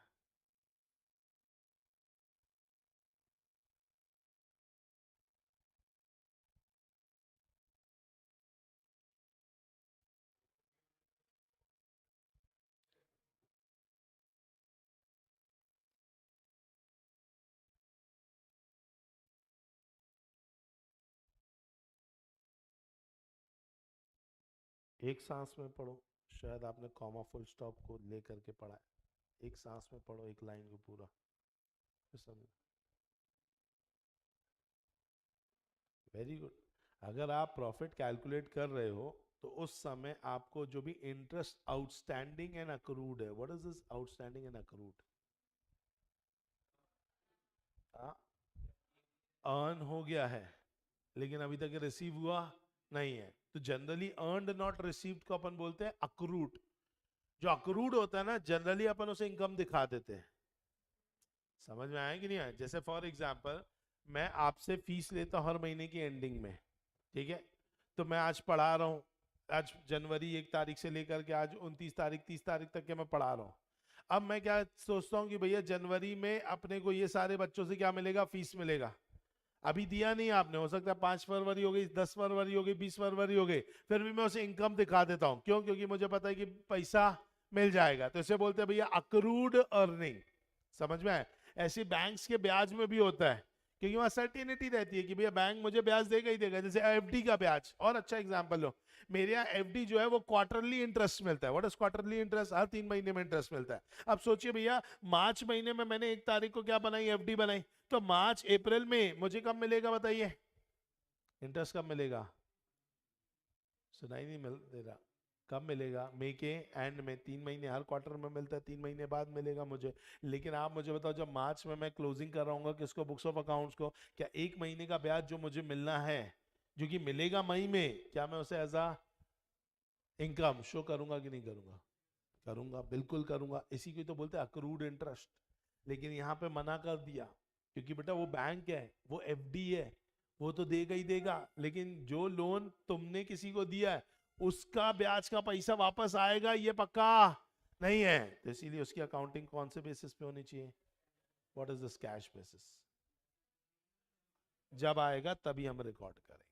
Speaker 1: एक सांस में पढ़ो, शायद आपने कॉमा फुल स्टॉप को लेकर के पढ़ा है। एक सांस में पढ़ो एक लाइन को पूरा, समझ। Very good. अगर आप प्रॉफिट कैलकुलेट कर रहे हो तो उस समय आपको जो भी इंटरेस्ट आउटस्टैंडिंग एंड अक्रूड है, what is this outstanding and accrued? Earn हो गया है लेकिन अभी तक रिसीव हुआ नहीं है, तो जनरली अर्नड नॉट रिसीव्ड को अपन बोलते हैं अक्रूड। जो अक्रूड होता है ना, जनरली अपन उसे इनकम दिखा देते हैं। समझ में आया कि नहीं आया? जैसे फॉर एग्जांपल मैं आपसे फीस लेता हूं हर महीने की एंडिंग में, ठीक है? तो मैं आज पढ़ा रहा हूं, आज जनवरी 1 तारीख से लेकर के आज 29 तारीख 30 तारीख तक के मैं पढ़ा रहा हूं। अब मैं क्या सोचता हूँ कि भैया जनवरी में अपने को ये सारे बच्चों से क्या मिलेगा, फीस मिलेगा। अभी दिया नहीं आपने, हो सकता है 5 फरवरी हो गई, 10 फरवरी हो गई, 20 फरवरी हो गई, फिर भी मैं उसे इनकम दिखा देता हूँ। क्यों? क्योंकि मुझे पता है कि पैसा मिल जाएगा। तो इसे बोलते हैं भैया अक्रूड अर्निंग। समझ में आए? ऐसी बैंक्स के ब्याज में भी होता है, क्योंकि वहां सर्टिनिटी रहती है कि भैया बैंक मुझे ब्याज देगा ही देगा। जैसे एफडी का ब्याज, और अच्छा एग्जांपल लो, मेरे यहाँ एफडी जो है वो क्वार्टरली इंटरेस्ट मिलता है। What is quarterly interest? हर 3 महीने में इंटरेस्ट मिलता है। अब सोचिए भैया, मार्च महीने में मैंने 1 तारीख को क्या बनाई, एफडी बनाई, तो मार्च अप्रैल में मुझे कब मिलेगा बताइए इंटरेस्ट? कब मिलेगा? सुनाई नहीं मिल दे रहा? कब मिलेगा? मई के एंड में। 3 महीने हर क्वार्टर में मिलता है, 3 महीने बाद मिलेगा मुझे। लेकिन आप मुझे बताओ, जब मार्च में मैं क्लोजिंग कर रहा हूँ किसको, बुक्स ऑफ अकाउंट्स को, क्या 1 महीने का ब्याज जो मुझे मिलना है, जो कि मिलेगा मई में, क्या मैं उसे एज अ इनकम शो करूंगा कि नहीं करूंगा? करूंगा, बिल्कुल करूंगा। इसी को तो बोलते हैं अक्रूड इंटरेस्ट। लेकिन यहाँ पे मना कर दिया, क्योंकि बेटा वो बैंक है, वो एफडी है, वो तो देगा ही देगा। लेकिन जो लोन तुमने किसी को दिया है, उसका ब्याज का पैसा वापस आएगा, ये पक्का नहीं है। तो इसीलिए उसकी अकाउंटिंग कौन से बेसिस पे होनी चाहिए? What is this? Cash basis. जब आएगा तभी हम रिकॉर्ड करेंगे।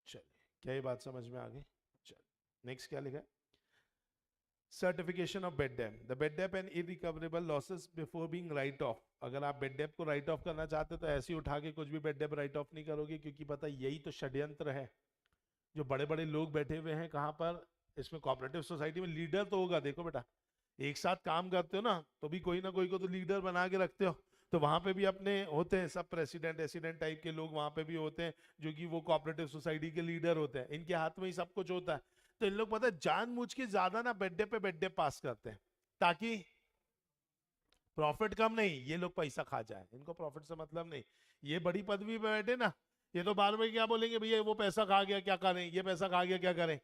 Speaker 1: चलिए, क्या ये बात समझ में आ गई? चलिए नेक्स्ट क्या लिखा है? Certification of bad debt, the bad debt and irrecoverable losses before being right of. अगर आप बेड डेप को राइट ऑफ करना चाहते हो तो ऐसे ही उठा के कुछ भी बेड डेप राइट ऑफ नहीं करोगे, क्योंकि पता यही तो षड्यंत्र है। जो बड़े बड़े लोग बैठे हुए हैं कहाँ पर, इसमें कोऑपरेटिव सोसाइटी में लीडर तो होगा। देखो बेटा, एक साथ काम करते हो ना, तो भी कोई ना कोई को तो लीडर बना के रखते हो। तो वहां पे भी अपने होते हैं सब प्रेसिडेंट एसिडेंट टाइप के लोग वहां पे भी होते हैं, जो कि वो कोऑपरेटिव सोसाइटी के लीडर होते हैं। इनके हाथ में ही सब कुछ होता है। तो इन लोग पता है जानबूझ के ज्यादा ना बेड्डे पे बेड्डे पास करते हैं, ताकि प्रॉफिट कम नहीं, ये लोग पैसा खा जाए। इनको प्रॉफिट से मतलब नहीं। ये बड़ी पदवी पे बैठे ना, ये तो बार बार क्या बोलेंगे, भैया वो पैसा खा गया क्या करें, ये पैसा खा गया क्या करें।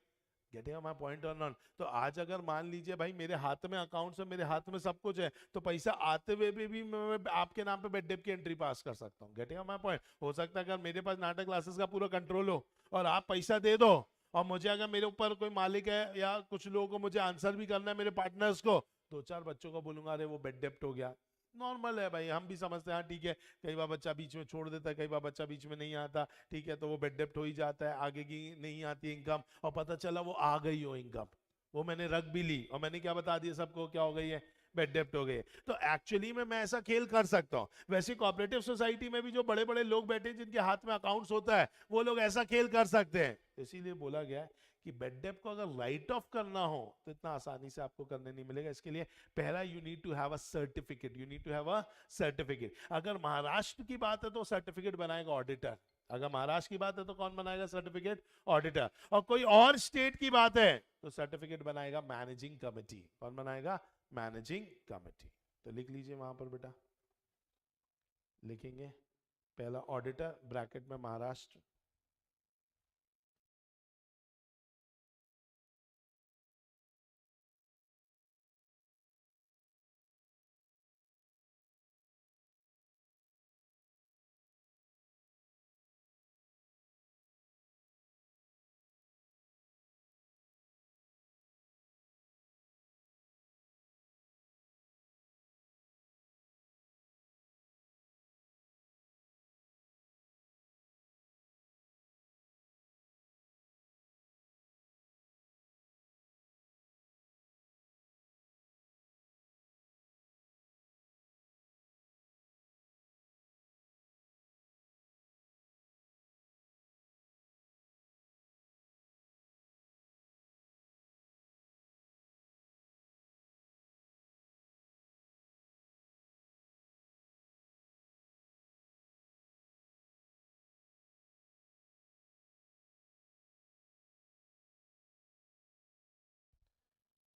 Speaker 1: गेटिंग माय पॉइंट और नॉट? तो आज अगर मान लीजिए भाई मेरे हाथ में अकाउंट्स है, मेरे हाथ में सब कुछ है, तो पैसा आते हुए भी मैं आपके नाम पे बेड डेप की एंट्री पास कर सकता हूँ। Getting my point? हो सकता है अगर मेरे पास नाटक क्लासेस का पूरा कंट्रोल हो और आप पैसा दे दो, और मुझे अगर मेरे ऊपर कोई मालिक है या कुछ लोगों को मुझे आंसर भी करना है, मेरे पार्टनर्स को, 2 4 बच्चों को बोलूंगा अरे वो बेड डेप्ट हो गया। नॉर्मल है भाई, हम भी समझते हैं, हाँ ठीक है, कई बार बच्चा बीच में छोड़ देता है, कई बार बच्चा बीच में नहीं आता, ठीक है, तो वो बेड डेप्ट हो ही जाता है, आगे की नहीं आती इनकम, और पता चला वो आ गई हो इनकम, वो मैंने रख भी ली और मैंने क्या बता दिया सबको, क्या हो गई है, बेड डेप्ट हो गई है। तो एक्चुअली में मैं ऐसा खेल कर सकता हूँ। वैसे कोऑपरेटिव सोसाइटी में भी जो बड़े बड़े लोग बैठे हैं जिनके हाथ में अकाउंट्स होता है, वो लोग ऐसा खेल कर सकते हैं। इसीलिए बोला गया है कि बेड डेप को अगर राइट ऑफ करना हो तो इतना आसानी से आपको करने नहीं मिलेगा। इसके लिए पहला, you need to have a certificate, you need to have a certificate. अगर महाराष्ट्र की बात है तो सर्टिफिकेट बनाएगा ऑडिटर। अगर महाराष्ट्र की बात है तो कौन बनाएगा सर्टिफिकेट? ऑडिटर। और कोई और स्टेट की बात है तो सर्टिफिकेट बनाएगा मैनेजिंग कमेटी। कौन बनाएगा? Managing committee. तो लिख लीजिए वहां पर बेटा, लिखेंगे पहला ऑडिटर, ब्रैकेट में महाराष्ट्र,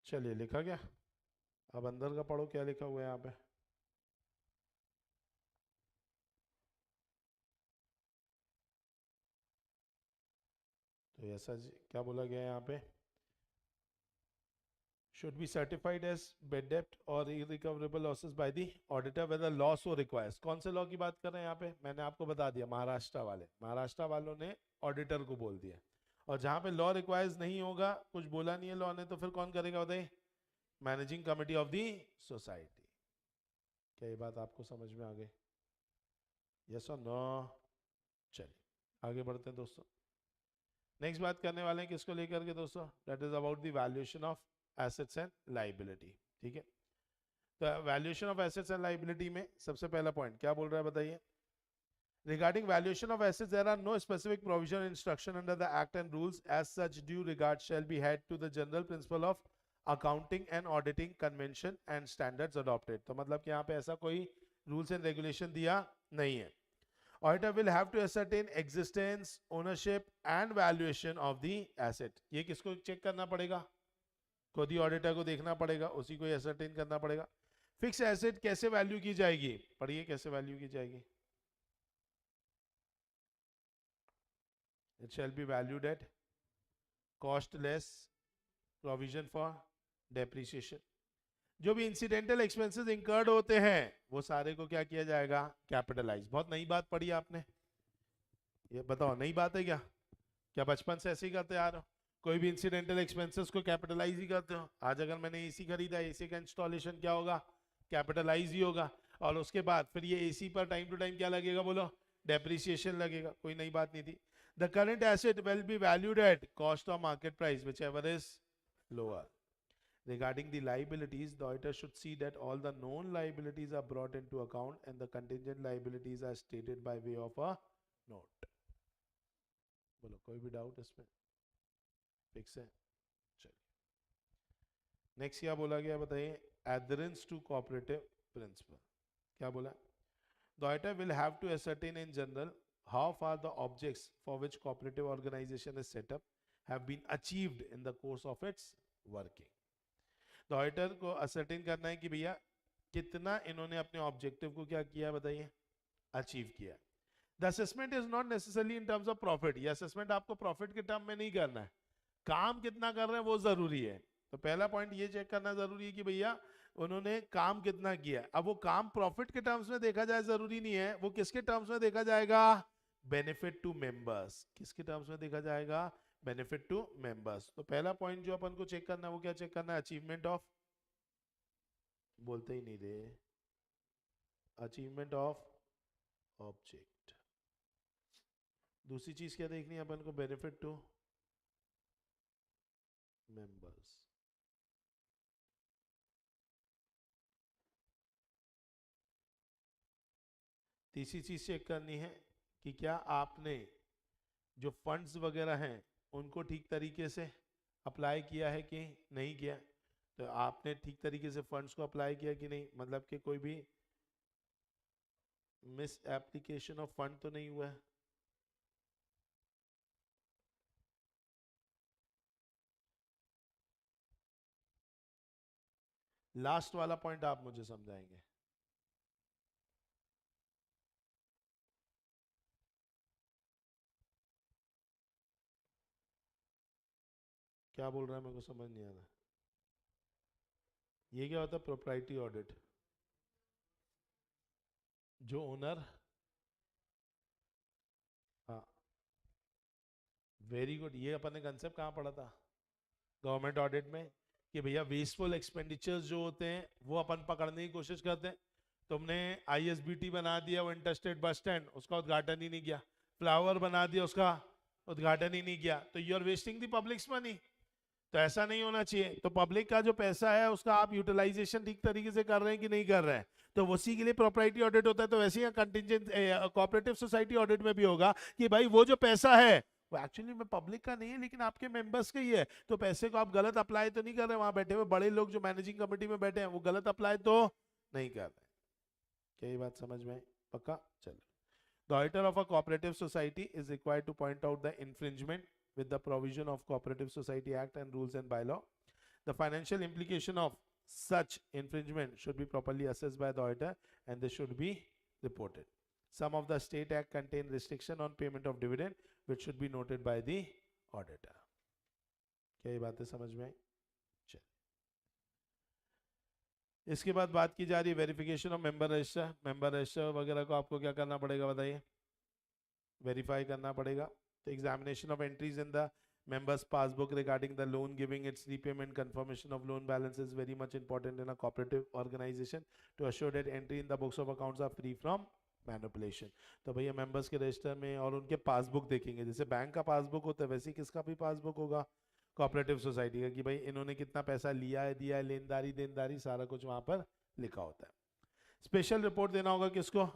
Speaker 1: चलिए लिखा गया। अब अंदर का पढ़ो क्या लिखा हुआ है यहाँ पे। तो ऐसा क्या बोला गया है यहाँ पे? should be certified as bad debt or irrecoverable losses by the auditor whether law so requires. कौन से लॉ की बात कर रहे हैं यहाँ पे? मैंने आपको बता दिया, महाराष्ट्र वालों ने ऑडिटर को बोल दिया। और जहां पे लॉ रिक्वायर्स नहीं होगा, कुछ बोला नहीं है लॉ ने, तो फिर कौन करेगा बताइए? Managing committee of the society. क्या ये बात आपको समझ में आ गई? Yes or no? चलिए आगे बढ़ते हैं दोस्तों। नेक्स्ट बात करने वाले हैं किसको लेकर के दोस्तों? That is about the valuation of assets and liability. ठीक है, तो valuation of assets and liability में सबसे पहला पॉइंट क्या बोल रहा है बताइए? Regarding valuation of assets, there are no specific provision or instruction under the Act and rules. As such, due regard shall be had to the general principle of accounting and auditing convention and standards adopted. तो मतलब कि यहाँ पे ऐसा कोई rules and regulation दिया नहीं है. Auditor will have to ascertain existence, ownership and valuation of the asset. ये किसको चेक करना पड़ेगा? खुद ही ऑडिटर को देखना पड़ेगा, उसी को ascertain करना पड़ेगा. फिक्स एसेट कैसे वैल्यू की जाएगी? पढ़िए कैसे वैल्यू की जाएगी? It shall be valued at cost less provision for depreciation. जो भी इंसिडेंटल एक्सपेंसेस इंकर्ड होते हैं वो सारे को क्या किया जाएगा? कैपिटलाइज। बहुत नई बात पढ़ी आपने, ये बताओ नई बात है क्या? क्या बचपन से ऐसे ही करते आ रहे हो? कोई भी इंसिडेंटल एक्सपेंसेस को कैपिटलाइज ही करते हो? आज अगर मैंने एसी खरीदा, एसी का इंस्टॉलेशन क्या होगा? कैपिटलाइज ही होगा। और उसके बाद फिर ये एसी पर टाइम टू टाइम क्या लगेगा? बोलो, डेप्रिसिएशन लगेगा। कोई नई बात नहीं थी। The current asset will be valued at cost or market price, whichever is lower. Regarding the liabilities, the auditor should see that all the known liabilities are brought into account and the contingent liabilities are stated by way of a note. बोलो कोई भी doubt इसमें? Fix है? चलिए next क्या बोला गया बताइए? Adherence to cooperative principle. क्या बोला? The auditor will have to ascertain in general how far the objects for which cooperative organization is set up have been achieved in the course of its working. The auditor को ascertain करना है कि भैया कितना इन्होंने अपने objective को क्या किया बताइए? अचीव किया। The assessment is not necessarily in terms of profit. ये assessment आपको प्रॉफिट के टर्म में नहीं करना है, काम कितना कर रहे हैं वो जरूरी है। तो पहला पॉइंट ये चेक करना जरूरी है कि भैया उन्होंने काम कितना किया। अब वो काम प्रॉफिट के टर्म्स में देखा जाए जरूरी नहीं है, वो किसके टर्म्स में देखा जाएगा? Benefit to members. किसके टर्म्स में देखा जाएगा? Benefit to members. तो पहला पॉइंट जो अपन को चेक करना है वो क्या चेक करना है? अचीवमेंट ऑफ, बोलते ही नहीं रे, अचीवमेंट ऑफ ऑब्जेक्ट। दूसरी चीज क्या देखनी है अपन को? Benefit to members. तीसरी चीज चेक करनी है कि क्या आपने जो फंड्स वगैरह हैं उनको ठीक तरीके से अप्लाई किया है कि नहीं किया। तो आपने ठीक तरीके से फंड्स को अप्लाई किया कि नहीं, मतलब कि कोई भी मिस एप्लीकेशन ऑफ फंड तो नहीं हुआ है। लास्ट वाला पॉइंट आप मुझे समझाएंगे। क्या बोल रहा है मेरे को समझ नहीं आ रहा। ये क्या होता है? Proprietary audit. जो ओनर, हाँ वेरी गुड, ये अपन ने कंसेप्ट कहाँ पढ़ा था? गवर्नमेंट ऑडिट में, कि भैया वेस्टफुल एक्सपेंडिचर्स जो होते हैं वो अपन पकड़ने की कोशिश करते हैं। तुमने आईएसबीटी बना दिया, वो इंटरस्टेट बस स्टैंड, उसका उद्घाटन ही नहीं किया। फ्लावर बना दिया, उसका उद्घाटन ही नहीं किया। तो you are wasting the public's money. तो ऐसा नहीं होना चाहिए। तो पब्लिक का जो पैसा है उसका आप यूटिलाइजेशन ठीक तरीके से कर रहे हैं कि नहीं कर रहे हैं। तो उसी के लिए प्रॉपर्टी ऑडिट होता है। तो वैसे ही कंटिजेंट कोऑपरेटिव सोसाइटी ऑडिट में भी होगा कि भाई वो जो पैसा है वो एक्चुअली में पब्लिक का नहीं है लेकिन आपके मेंबर्स का ही है। तो पैसे को आप गलत अप्लाई तो नहीं कर रहे, वहां बैठे हुए बड़े लोग जो मैनेजिंग कमेटी में बैठे हैं वो गलत अप्लाई तो नहीं कर रहे। क्या ये बात समझ में आई? पक्का? चलो। The auditor of a cooperative society is required to point out the infringement with the provision of Cooperative Society Act and rules and bylaw. The financial implication of such infringement should be properly assessed by the auditor and they should be reported. Some of the state act contain restriction on payment of dividend which should be noted by the auditor. क्या ये बातें समझ में आई? चल इसके बाद बात की जा रही है verification of member register. Member register वगैरह को आपको क्या करना पड़ेगा बताइए, वेरीफाई करना पड़ेगा। तो examination of entries in the members passbook regarding the loan giving its repayment, confirmation of loan balance is very much important in a cooperative organization to assure that entry in the books of accounts are free from manipulation. तो भैया members के register में और उनके passbook देखेंगे, जैसे bank का passbook होता है वैसे ही किसका भी पासबुक होगा, कोऑपरेटिव सोसाइटी का, कि भाई इन्होंने कितना पैसा लिया है, दिया है, लेनदारी देनदारी सारा कुछ वहां पर लिखा होता है। स्पेशल रिपोर्ट देना होगा किसको,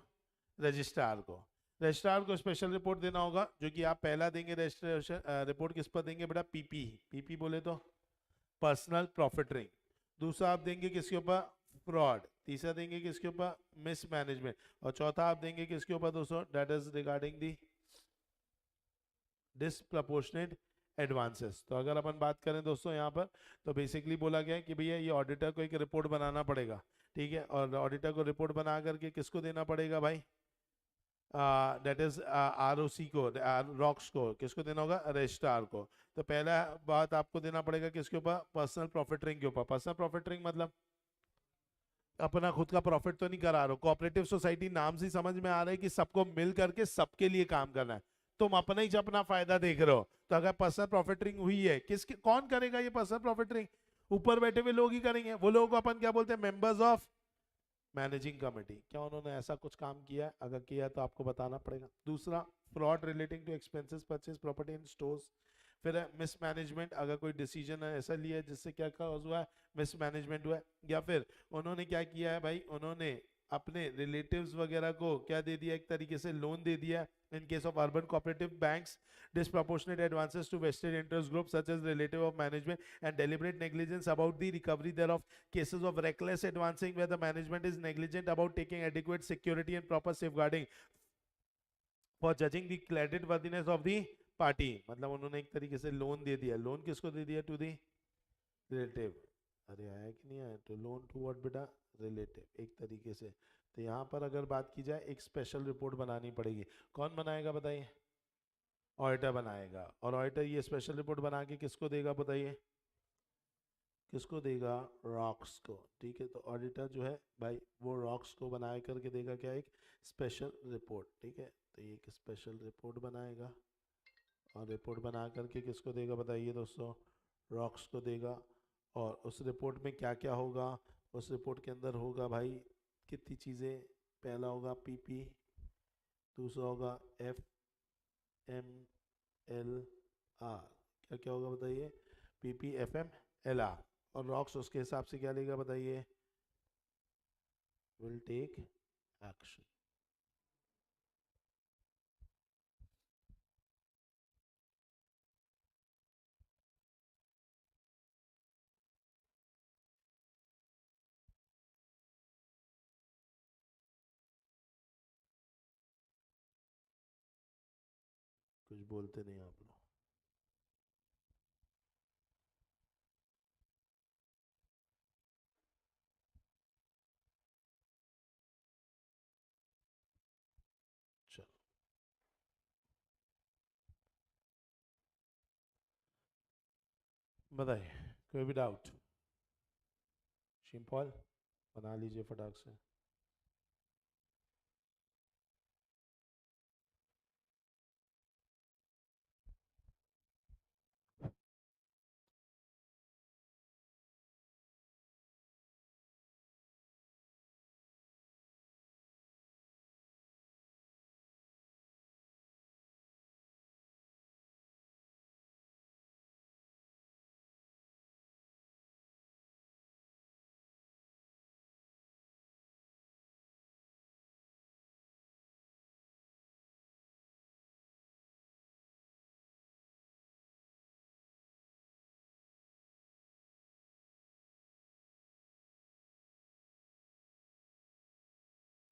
Speaker 1: रजिस्ट्रार को। रजिस्ट्रार को स्पेशल रिपोर्ट देना होगा, जो कि आप पहला देंगे रजिस्ट्रेशन रिपोर्ट किस पर देंगे बेटा, पीपी। पीपी बोले तो पर्सनल प्रॉफिटरिंग। दूसरा आप देंगे किसके ऊपर, फ्रॉड। तीसरा देंगे किसके ऊपर, मिसमैनेजमेंट। और चौथा आप देंगे किसके ऊपर दोस्तों, that is regarding the disproportionate advances. तो अगर अपन बात करें दोस्तों यहाँ पर, तो बेसिकली बोला गया है कि भैया ये ऑडिटर को एक रिपोर्ट बनाना पड़ेगा, ठीक है। और ऑडिटर को रिपोर्ट बना करके किसको देना पड़ेगा भाई, दैट इज आरओसी को, रॉक्स को, किसको देना होगा, रजिस्ट्रार को। तो पहला बात आपको देना पड़ेगा किसके ऊपर, पर्सनल प्रॉफिटरिंग के ऊपर। पर्सनल प्रॉफिटरिंग मतलब अपना खुद का प्रॉफिट तो नहीं करा रहे हो, कोऑपरेटिव सोसाइटी नाम से समझ में आ रहा है कि सबको मिल करके सबके लिए काम करना है, तुम अपना ही अपना फायदा देख रहे हो। तो अगर पर्सनल प्रॉफिटरिंग हुई है, किसके, कौन करेगा ये पर्सनल प्रॉफिटरिंग, ऊपर बैठे हुए लोग ही करेंगे। वो लोगों को अपन क्या बोलते हैं, मेंबर्स ऑफ मैनेजिंग कमेटी। क्या उन्होंने ऐसा कुछ काम किया है, अगर किया है तो आपको बताना पड़ेगा। दूसरा, fraud relating to expenses purchase property in stores. फिर है मिसमैनेजमेंट, अगर कोई डिसीजन ऐसा लिया है जिससे क्या कॉज हुआ है, मिसमैनेजमेंट हुआ है। या फिर उन्होंने क्या किया है भाई, उन्होंने अपने रिलेटिव्स वगैरह को क्या दे दिया, एक तरीके से लोन दे दिया। इन case of urban cooperative banks, disproportionate advances to vested interest groups such as relative of management and deliberate negligence about the recovery thereof. Cases of reckless advancing where the management is negligent about taking adequate security and proper safeguarding for judging the credit worthiness of the party। मतलब उन्होंने एक तरीके से loan दे दिया। Loan किसको दे दिया, to the relative. अरे आया कि नहीं आया, तो लोन टू व्हाट बेटा, रिलेटिव एक तरीके से। तो यहाँ पर अगर बात की जाए, एक स्पेशल रिपोर्ट बनानी पड़ेगी। कौन बनाएगा बताइए, ऑडिटर बनाएगा। और ऑडिटर ये स्पेशल रिपोर्ट बना के किसको देगा बताइए, किसको देगा, रॉक्स को, ठीक है। तो ऑडिटर जो है भाई वो रॉक्स को बना करके देगा क्या, एक स्पेशल रिपोर्ट, ठीक है। तो ये एक स्पेशल रिपोर्ट बनाएगा और रिपोर्ट बना करके किसको देगा बताइए दोस्तों, रॉक्स को देगा। और उस रिपोर्ट में क्या क्या होगा, उस रिपोर्ट के अंदर होगा भाई कितनी चीज़ें। पहला होगा पीपी, दूसरा होगा एफ एम एल आर। क्या क्या होगा बताइए, P P F M L R. और रॉक्स उसके हिसाब से क्या लेगा बताइए, विल टेक एक्शन। कुछ बोलते नहीं आप लोग। चलो बताइए, कोई भी डाउट, शिमपॉल बना लीजिए फटाक से।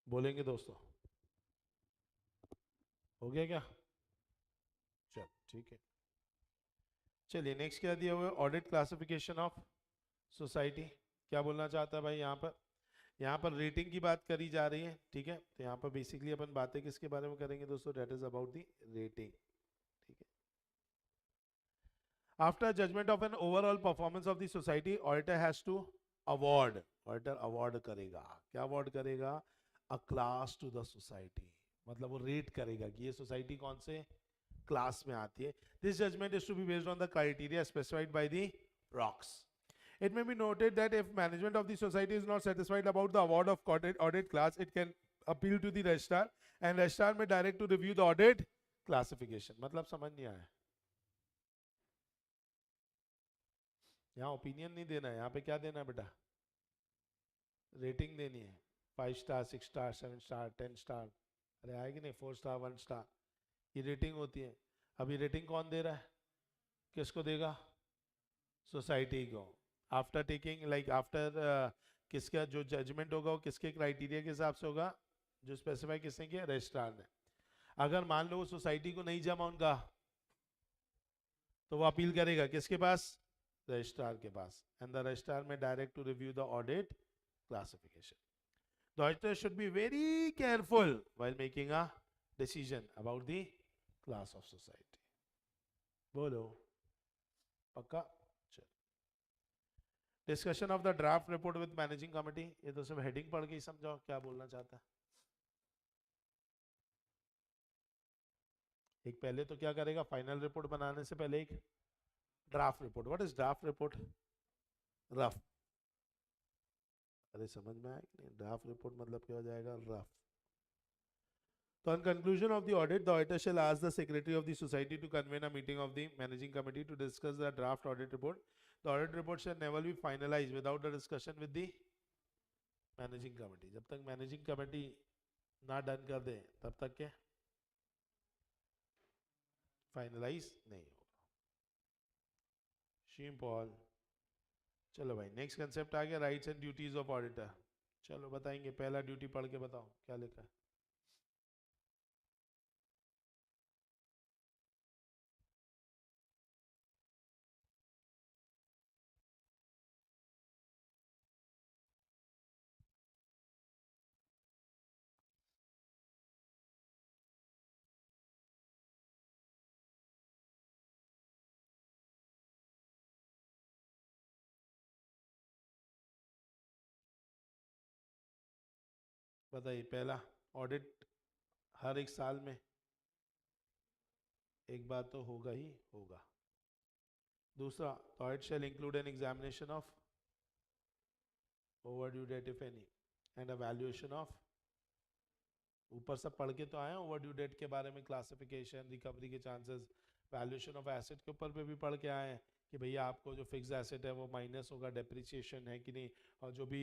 Speaker 1: बोलेंगे दोस्तों, हो गया क्या, चल ठीक है। चलिए नेक्स्ट क्या दिया हुआ है, ऑडिट क्लासिफिकेशन ऑफ सोसाइटी। क्या बोलना चाहता है भाई यहाँ पर, यहाँ पर रेटिंग की बात करी जा रही है, ठीक है। तो यहाँ पर बेसिकली अपन बातें किसके बारे में करेंगे दोस्तों, that is about the rating, ठीक है। After judgement of an overall performance of the society, auditor has to award, auditor award करेगा, क्या अवार्ड करेगा? A class to the society, मतलब वो रेट करेगा कि ये सोसाइटी कौन से क्लास में आती है. This judgement is to be based on the criteria specified by the rocks. It may be noted that if management of the society is not satisfied about the award of audit class, it can appeal to the registrar and registrar may direct to review the audit classification. मतलब समझ नहीं आया, यहाँ opinion नहीं देना है, यहाँ पे क्या देना है बेटा? रेटिंग देनी है. 5 स्टार, 6 स्टार, 7 स्टार, 10 स्टार. अरे आएगी नहीं? 4 स्टार, 1 स्टार, ये रेटिंग होती है. अभी रेटिंग कौन दे रहा है? किसको देगा? सोसाइटी को. आफ्टर टेकिंग लाइक आफ्टर किसका जो जजमेंट होगा वो किसके क्राइटेरिया के हिसाब से होगा? जो स्पेसिफाई किसने किया? रजिस्ट्रार ने. अगर मान लो वो सोसाइटी को नहीं जमा उनका, तो वो अपील करेगा किसके पास? रजिस्ट्रार के पास. And the registrar may direct to review the audit classification. The auditor should be very careful while making a decision about the class of society. बोलो पक्का? Discussion of the draft report with managing committee. ये तो सब heading पढ़ के ही समझाओ क्या बोलना चाहता है. एक पहले तो क्या करेगा? फाइनल रिपोर्ट बनाने से पहले एक draft report. What is draft report? Rough. अरे समझ में आया कि नहीं? ड्राफ्ट रिपोर्ट मतलब क्या हो जाएगा? Rough. So on conclusion of the audit, the auditor shall ask the secretary of the society to convene a meeting of the managing committee to discuss the draft audit report. The audit report shall never be finalized without the discussion with the managing committee. जब तक managing committee ना done कर दे तब तक के finalise नहीं होगा. शीम Paul. चलो भाई नेक्स्ट कंसेप्ट आ गया, rights and duties of auditor. चलो बताएंगे, पहला ड्यूटी पढ़ के बताओ क्या लिखा है. बताइए. पहला, ऑडिट हर एक साल में एक बार तो होगा ही होगा. दूसरा, audit shall include an examination of overdue date if any and valuation of. ऊपर सब पढ़ के तो आए हैं ओवरड्यू डेट के बारे में, क्लासिफिकेशन, रिकवरी के चांसेस, वैल्यूएशन ऑफ एसेट के ऊपर पे भी पढ़ के आए हैं कि भैया आपको जो फिक्स एसेट है वो माइनस होगा, डेप्रिसिएशन है कि नहीं, और जो भी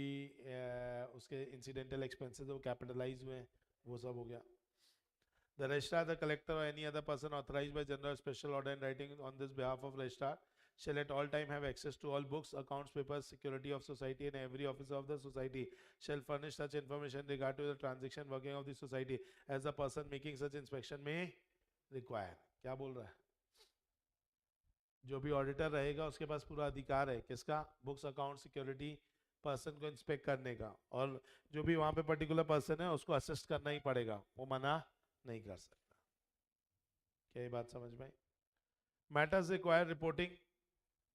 Speaker 1: उसके इंसिडेंटल एक्सपेंसेस वो कैपिटलाइज हुए हैं, वो सब हो गया. The registrar, the collector, or any other person authorized by general or special order in writing on this behalf of registrar shall at all time have access to all books, accounts, papers, security of society, and every officer of the society shall furnish such information regard to the transaction working of the society as the person making such inspection may require. क्या बोल रहा है? जो भी auditor रहेगा उसके पास पूरा अधिकार है किसका? बुक्स, अकाउंट, सिक्योरिटी, पर्सन को इंस्पेक्ट करने का, और जो भी वहां पे पर्टिकुलर पर्सन है उसको असिस्ट करना ही पड़ेगा, वो मना नहीं कर सकता. क्या ये बात समझ में? Matters require reporting.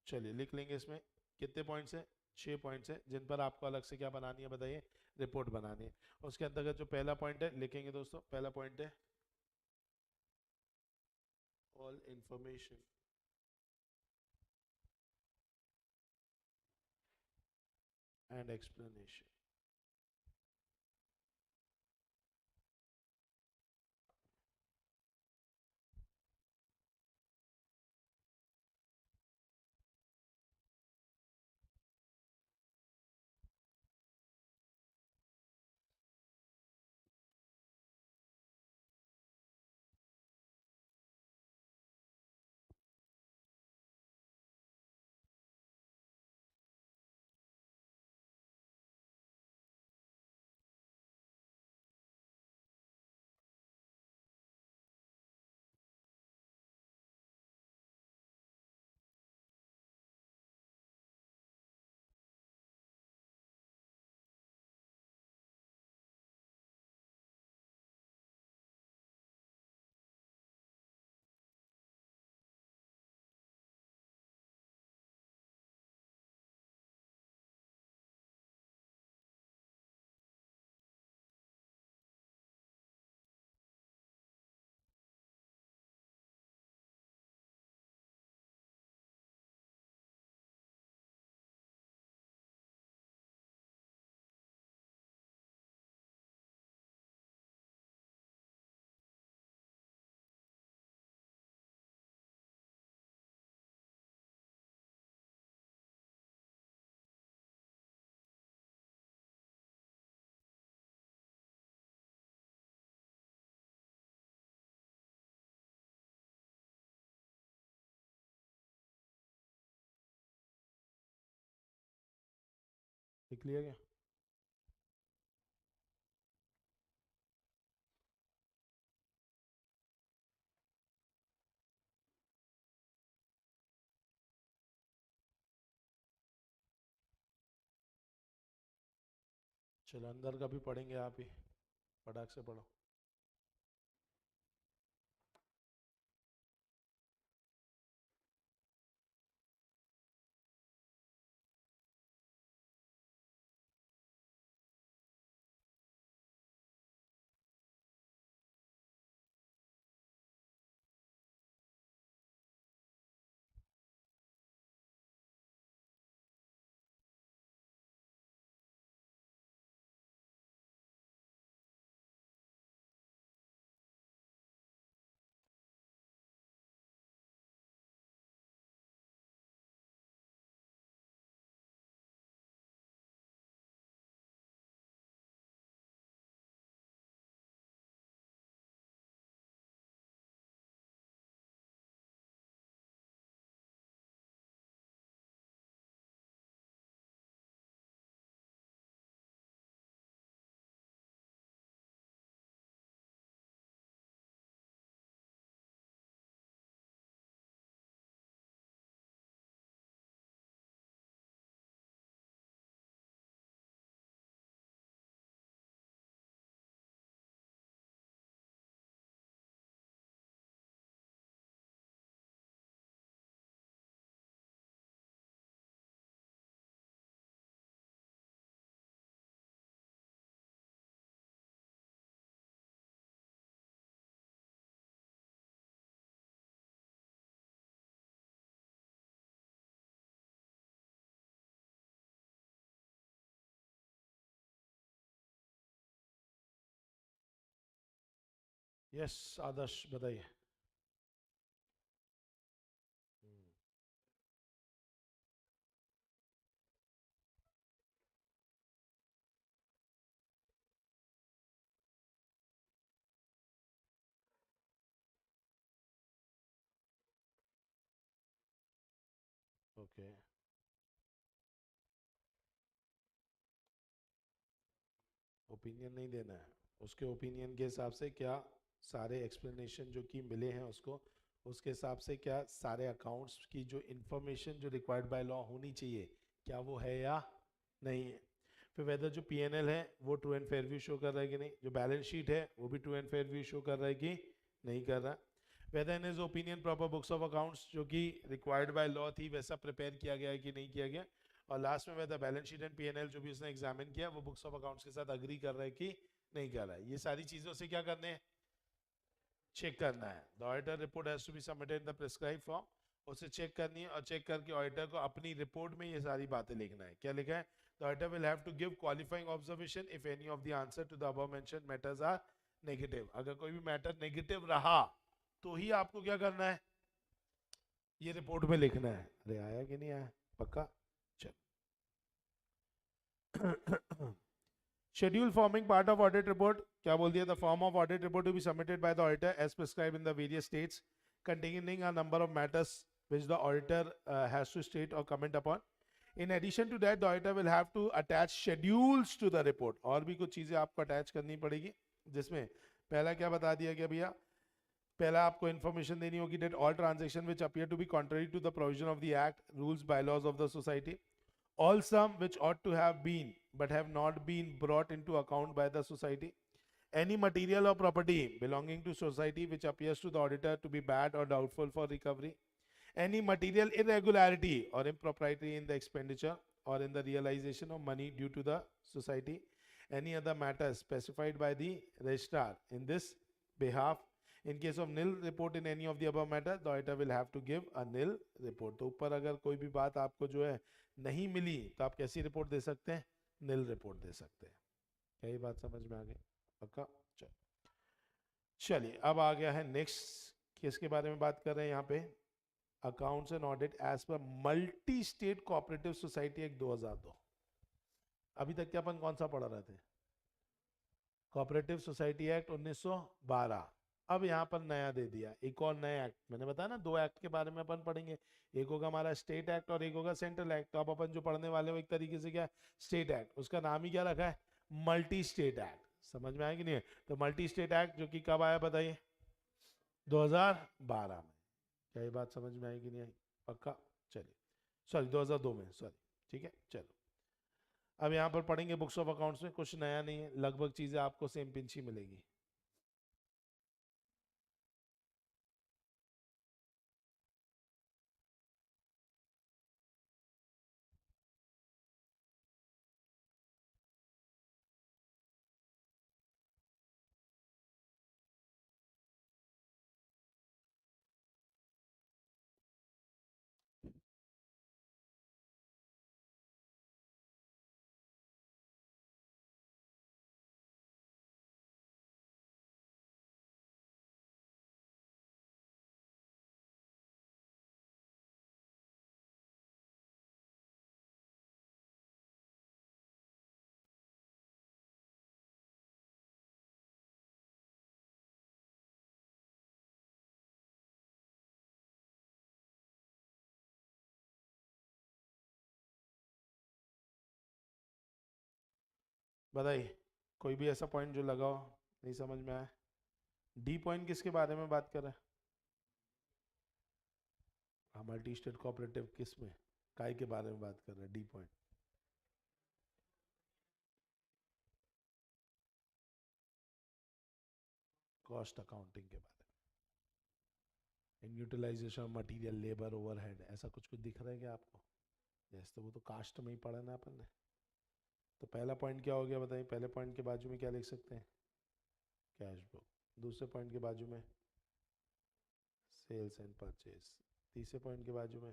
Speaker 1: चलिए लिख लेंगे इसमें कितने पॉइंट्स हैं? 6 पॉइंट्स हैं जिन पर आपको अलग से क्या बनानी है बताइए? रिपोर्ट बनानी है. उसके अंतर्गत जो पहला पॉइंट है लिखेंगे दोस्तों. पहला पॉइंट है ऑल इंफॉर्मेशन एंड एक्सप्लेनेशन. लिख लिया क्या? चलो अंदर का भी पढ़ेंगे, आप ही फटाक से पढ़ो। यस आदर्श बताइए। ओके, ओपिनियन नहीं देना है, उसके ओपिनियन के हिसाब से क्या सारे एक्सप्लेनेशन जो कि मिले हैं उसको, उसके हिसाब से क्या सारे अकाउंट्स की जो इंफॉर्मेशन जो रिक्वायर्ड बाय लॉ होनी चाहिए क्या वो है या नहीं है। फिर वेदर जो पीएनएल है वो true and fair view show कर रहा है कि नहीं, जो बैलेंस शीट है वो भी true and fair view show कर रहा है कि नहीं कर रहा। Whether in is opinion proper books of accounts जो कि रिक्वायर्ड बाय लॉ थी वैसा प्रिपेयर किया गया है कि नहीं किया गया। और लास्ट में whether balance sheet and PNL जो भी उसने एग्जामिन किया वो बुक्स ऑफ अकाउंट्स के साथ अग्री कर रहा है कि नहीं कर रहा है। ये सारी चीजों से क्या करने हैं, चेक करना है। The auditor report has to be submitted in the prescribe form, उसे चेक करनी है और चेक करके ऑडिटर को अपनी रिपोर्ट में ये सारी बातें लिखना है। क्या लिखा है? The auditor will have to give qualifying observation if any of the answer to the above mentioned matters are negative. अगर कोई भी मैटर नेगेटिव रहा तो ही आपको क्या करना है, ये रिपोर्ट में लिखना है। अरे आया कि नहीं आया? पक्का? चल schedule forming part of audit report क्या बोल दिया? The form of audit report to be submitted by the auditor as prescribed in the various states containing a number of matters which the auditor has to state or comment upon. In addition to that, the auditor will have to attach schedules to the report. और भी कुछ चीजें आपको attach करनी पड़ेगी, जिसमें पहला क्या बता दिया गया भैया, पहला आपको इन्फॉर्मेशन देनी होगी that all transaction which appear to be contrary to the provision of the act, rules, bylaws of the society, all sum which ought to have been but have not been brought into account by the society, any material or property belonging to society which appears to the auditor to be bad or doubtful for recovery, any material irregularity or impropriety in the expenditure or in the realization of money due to the society, any other matter specified by the registrar in this behalf. In case of nil report in any of the above matter, the auditor will have to give a nil report. तो ऊपर अगर कोई भी बात आपको जो है नहीं मिली तो आप कैसी रिपोर्ट दे सकते हैं? नील रिपोर्ट दे सकते हैं। क्या ये बात समझ में आ गई? पक्का? चलिए अब आ गया है नेक्स्ट, किसके बारे में बात कर रहे हैं यहाँ पे? Accounts and audit as per multi state cooperative society act 2002। अभी तक क्या अपन कौन सा पढ़ा रहे थे? Cooperative society act 1912। अब यहाँ पर नया दे दिया एक और नया एक्ट, मैंने बताया ना 2 एक्ट के बारे में अपन पढ़ेंगे, एक होगा हमारा स्टेट एक्ट और एक होगा सेंट्रल एक्ट। तो अब अपन जो पढ़ने वाले हो एक तरीके से क्या, स्टेट एक्ट, उसका नाम ही क्या रखा है, मल्टी स्टेट एक्ट। समझ में आया कि नहीं है? तो मल्टी स्टेट एक्ट जो कि कब आया बताइए, 2012 में। क्या ये बात समझ में आई कि नहीं आई? पक्का? चलिए, सॉरी 2002 में, सॉरी। ठीक है, चलो। अब यहाँ पर पढ़ेंगे बुक्स ऑफ अकाउंट्स में, कुछ नया नहीं है, लगभग चीजें आपको सेम पिंच ही मिलेगी। बताइए, कोई भी ऐसा पॉइंट जो लगाओ नहीं समझ में आया। डी पॉइंट किसके बारे में बात कर रहा है? मल्टी स्टेट कोऑपरेटिव किस में, काय के बारे में बात कर रहा है डी पॉइंट? कॉस्ट अकाउंटिंग के बारे में, in utilisation of material, labour, overhead, ऐसा कुछ कुछ दिख रहा है क्या आपको? जैसे तो वो तो कास्ट में ही पढ़ा ना अपन ने। तो पहला पॉइंट क्या हो गया बताइए, पहले पॉइंट के बाजू में क्या लिख सकते हैं, कैश बुक। दूसरे पॉइंट के बाजू में सेल्स एंड परचेज। तीसरे पॉइंट के बाजू में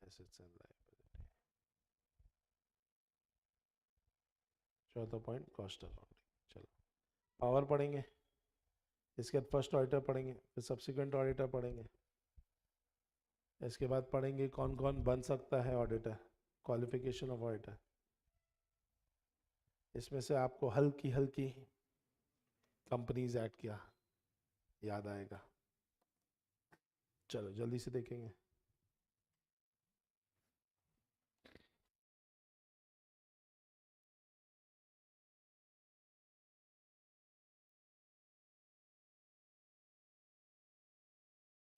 Speaker 1: एसेट्स एंड लायबिलिटी। चौथा पॉइंट कॉस्ट अकाउंटिंग। चलो, पावर पढ़ेंगे, इसके बाद फर्स्ट ऑडिटर पढ़ेंगे, फिर सब्सिक्वेंट ऑडिटर पढ़ेंगे, इसके बाद पढ़ेंगे कौन कौन बन सकता है ऑडिटर, क्वालिफिकेशन ऑफ ऑडिटर। इसमें से आपको हल्की हल्की कंपनीज ऐड किया याद आएगा। चलो जल्दी से देखेंगे।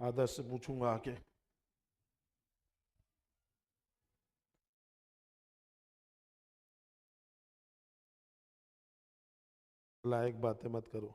Speaker 1: आदर्श से पूछूंगा आके, लायक बातें मत करो।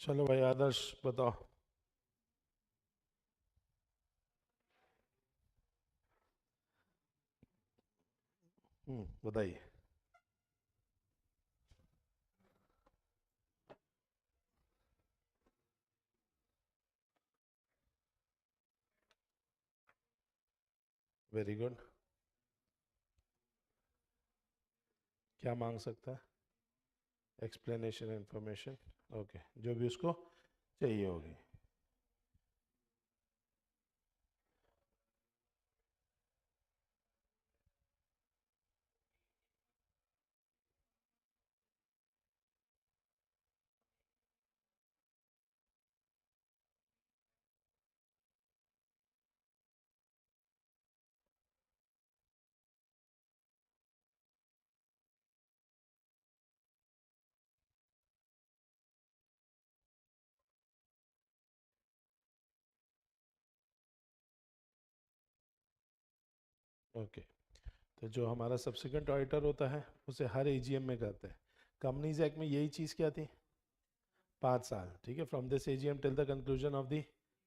Speaker 1: चलो भाई आदर्श बताओ। बताइए। Very good. क्या मांग सकता है? Explanation, information. ओके, जो भी उसको चाहिए होगी। ओके, तो जो हमारा सब्सिक्वेंट ऑडिटर होता है उसे हर एजीएम में करते हैं। कंपनीज एक्ट में यही चीज़ क्या थी? 5 साल, ठीक है, from this AGM till the conclusion of the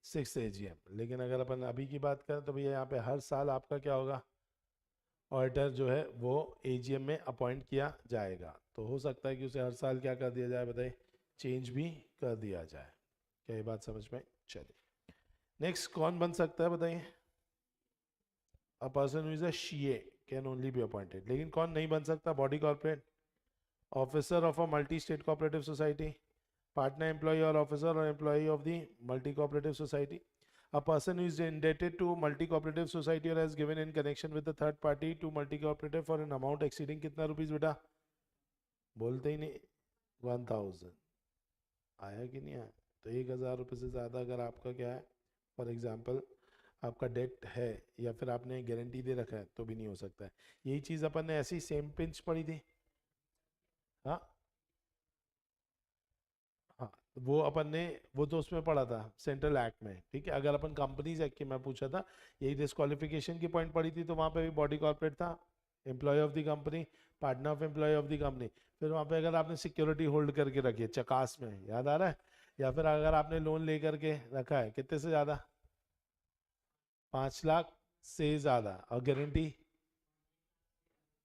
Speaker 1: 6th AGM. लेकिन अगर अपन अभी की बात करें तो भैया यहाँ पे हर साल आपका क्या होगा? ऑडिटर जो है वो एजीएम में अपॉइंट किया जाएगा। तो हो सकता है कि उसे हर साल क्या कर दिया जाए बताइए? चेंज भी कर दिया जाए। क्या ये बात समझ में आई? चलिए, नेक्स्ट कौन बन सकता है बताइए? A person who is a CA can only be appointed. लेकिन कौन नहीं बन सकता? Body corporate, officer of a multi state cooperative society, partner, employee or officer or employee of the multi cooperative society, a person who is indebted to multi cooperative society or has given in connection with the third party to multi cooperative for an amount exceeding कितना rupees बेटा? बोलते ही नहीं। 1000 आया कि नहीं आया? तो 1000 रुपये से ज़्यादा अगर आपका क्या है, फॉर एग्जाम्पल आपका डेट है या फिर आपने गारंटी दे रखा है तो भी नहीं हो सकता है। यही चीज़ अपन ने ऐसी सेम पिंच पड़ी थी। हाँ हाँ, वो अपन ने, वो तो उसमें पढ़ा था सेंट्रल एक्ट में, ठीक है। अगर अपन कंपनीज एक्ट की मैं पूछा था, यही डिस्क्वालिफिकेशन की पॉइंट पड़ी थी, तो वहाँ पे भी बॉडी कॉर्पोरेट था, employ of the company, partner of employ of the company. फिर वहाँ पे अगर आपने सिक्योरिटी होल्ड करके रखी है चकास में, याद आ रहा है, या फिर अगर आपने लोन ले करके रखा है कितने से ज़्यादा, 5 लाख से ज़्यादा, और गारंटी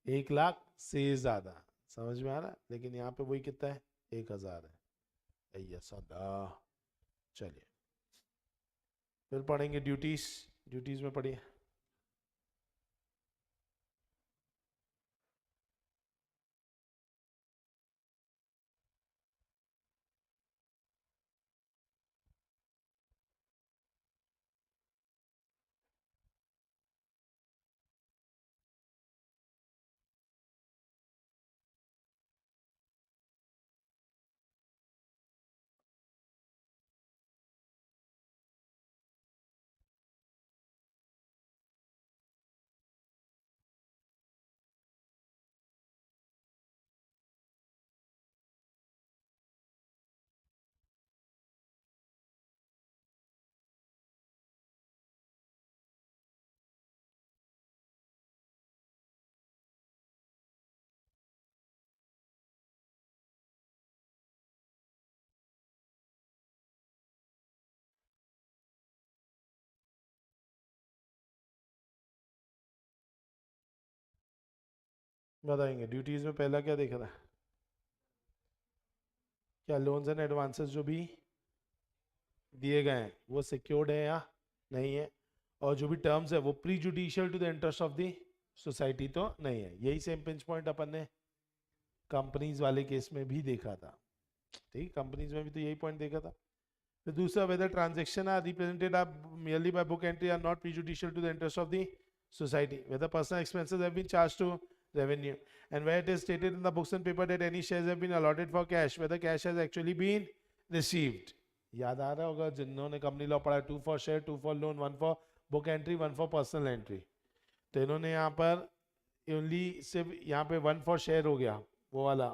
Speaker 1: 1 लाख से ज़्यादा। समझ में आ रहा है? लेकिन यहाँ पे वही कितना है? 1000 है। यस सदा। चलिए, फिर पढ़ेंगे ड्यूटीज। ड्यूटीज में पढ़िए। बताएंगे ड्यूटीज में पहला क्या देख रहा है? क्या लोन्स एंड एडवांसेस जो भी दिए गए हैं वो सिक्योर्ड है या नहीं है, और जो भी टर्म्स है वो prejudicial to the interest of the society तो नहीं है। यही सेम पिंच पॉइंट अपन ने कंपनीज वाले केस में भी देखा था, ठीक, कंपनीज में भी तो यही पॉइंट देखा था। फिर दूसरा, whether transaction are represented are merely by book entry are not prejudicial to the interest of the society, whether personal expenses have been charged to revenue, and where it is stated in the books and paper that any shares have been allotted for cash, whether cash has actually been received। याद आ रहा होगा जिन्होंने company law पढ़ा, 2 for share, 2 for loan, 1 for book entry, 1 for personal entry. तो इन्होंने यहाँ पर only सिर्फ यहाँ पे 1 फॉर शेयर हो गया वो वाला,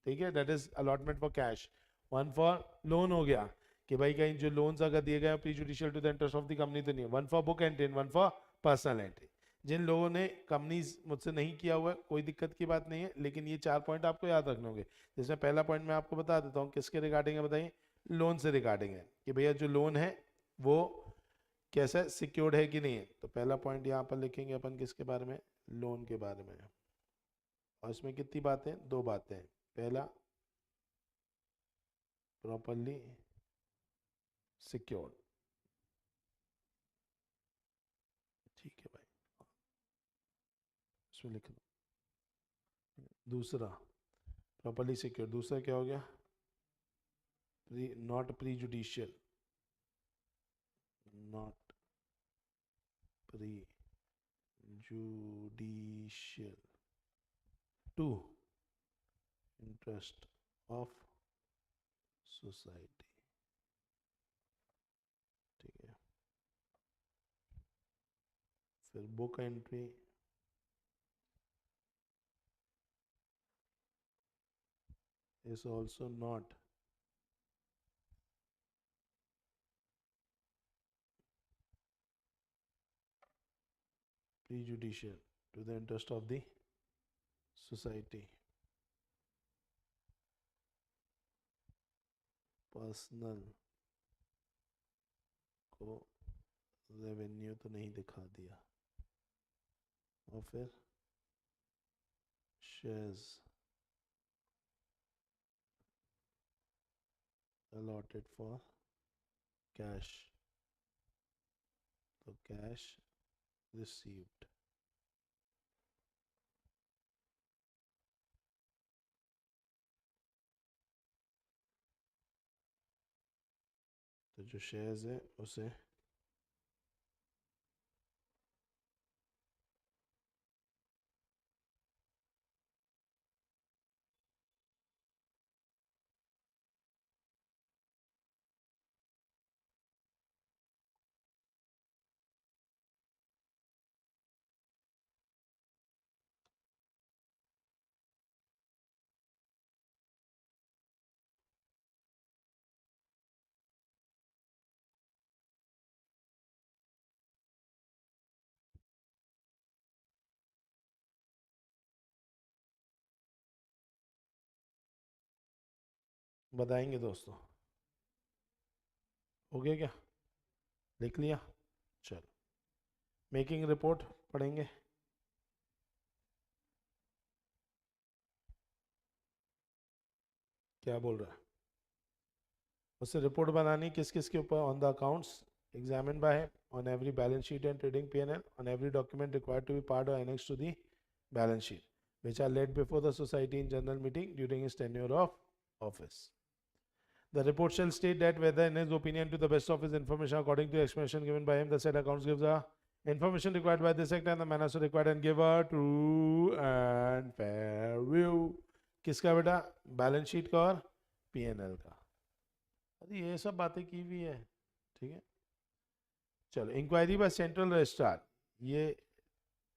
Speaker 1: ठीक है, that is allotment for cash. 1 for loan हो गया कि भाई कहीं जो लोन्स अगर दिए गए prejudicial to the interest of the company तो नहीं। 1 for book entry, 1 for personal entry. जिन लोगों ने कंपनीज मुझसे नहीं किया हुआ है कोई दिक्कत की बात नहीं है, लेकिन ये 4 पॉइंट आपको याद रखने होंगे। जिसमें पहला पॉइंट मैं आपको बता देता हूँ किसके रिगार्डिंग है बताइए? लोन से रिगार्डिंग है कि भैया जो लोन है वो कैसा सिक्योर्ड है कि नहीं है। तो पहला पॉइंट यहाँ पर लिखेंगे अपन किसके बारे में, लोन के बारे में। और इसमें कितनी बातें, दो बातें। पहला प्रॉपरली सिक्योर्ड, ठीक है भाई, इसमें लिख दो। दूसरा प्रॉपरली सिक्योर, दूसरा क्या हो गया, not prejudicial, not prejudicial to interest of society, ठीक है। फिर book entry is also not prejudicial to the interest of the society, personal को रेवेन्यू तो नहीं दिखा दिया, और फिर शेयर्स allotted for cash, तो cash received, तो जो शेयर्स है उसे बताएंगे दोस्तों। हो गया क्या, लिख लिया, चलो मेकिंग रिपोर्ट पढ़ेंगे। क्या बोल रहा है, उससे रिपोर्ट बनानी किस किस के ऊपर, on the accounts examine by him, on every balance sheet and trading P&L, on every document required to be part or annex to the balance sheet which are laid before the society in general meeting during his tenure of office. The report shall state that whether in his opinion to the best of his information according to the explanation given by him the said accounts gives the information required by this act and the manner so required and give a true and fair view. किसका बेटा, balance sheet का और P&L का। अरे ये सब बातें की हुई है, ठीक है। चलो इंक्वायरी बाय सेंट्रल रजिस्ट्रार, ये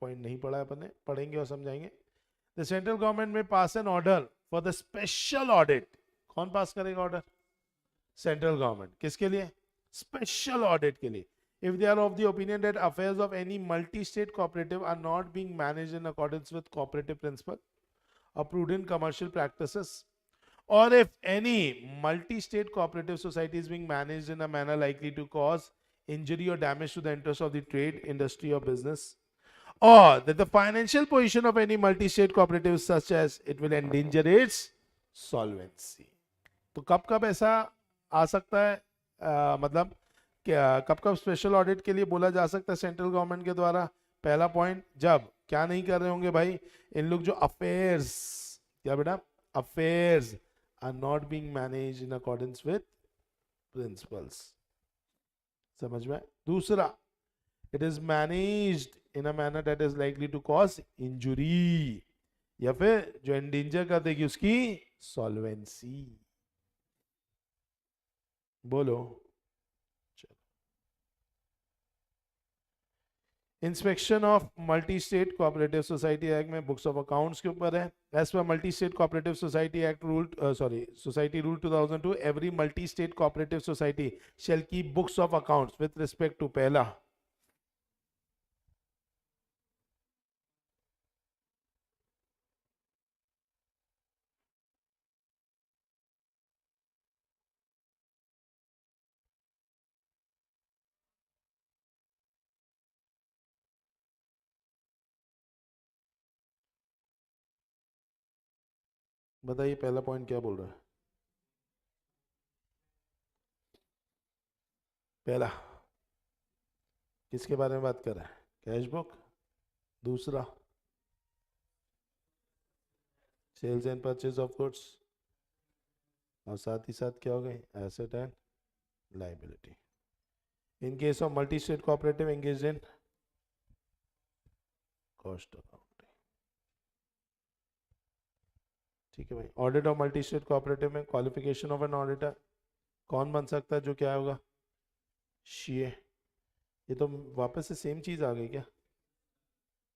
Speaker 1: पॉइंट नहीं पढ़ा है अपन ने, पढ़ेंगे और समझाएंगे। द सेंट्रल गवर्नमेंट में pass an order for the special audit, कौन पास करेगा ऑर्डर, सेंट्रल गवर्नमेंट, किसके लिए, स्पेशल ऑडिट के लिए। if they are of the opinion that affairs of any multi-state cooperative are not being managed in accordance with cooperative principle or prudent commercial practices, or if any multi-state cooperative society is being managed in a manner likely to cause injury or damage to the interests of the trade, industry or business, or that the financial position of any multi-state cooperative such as it will endanger its solvency. तो कब कब ऐसा आ सकता है, मतलब क्या कब कब स्पेशल ऑडिट के लिए बोला जा सकता है सेंट्रल गवर्नमेंट के द्वारा। पहला पॉइंट, जब क्या नहीं कर रहे होंगे भाई, इन लोग जो अफेयर्स, क्या बेटा, affairs are not being manage in accordance with principles, समझ में। दूसरा, it is managed in a manner that is likely to cause injury, या फिर जो एंडेंजर कर देगी उसकी सॉल्वेंसी। बोलो, inspection of multi state cooperative society act में बुक्स ऑफ अकाउंट्स के ऊपर है। As per multi state cooperative society act rule, sorry society rule 2002, every multi state cooperative society shall keep books of accounts with respect to, पहला बताइए पहला point क्या बोल रहा है? पहला किसके बारे में बात कर रहा है? Cash book. दूसरा sales and purchase of goods, और साथ ही साथ क्या हो गए? Asset and liability. In case of multi state cooperative engaged in cost accounting. ठीक है भाई। Audit of multi state cooperative में क्वालिफिकेशन ऑफ एन ऑडिटर कौन बन सकता है? जो क्या होगा? सीए। ये तो वापस से सेम चीज आ गई क्या?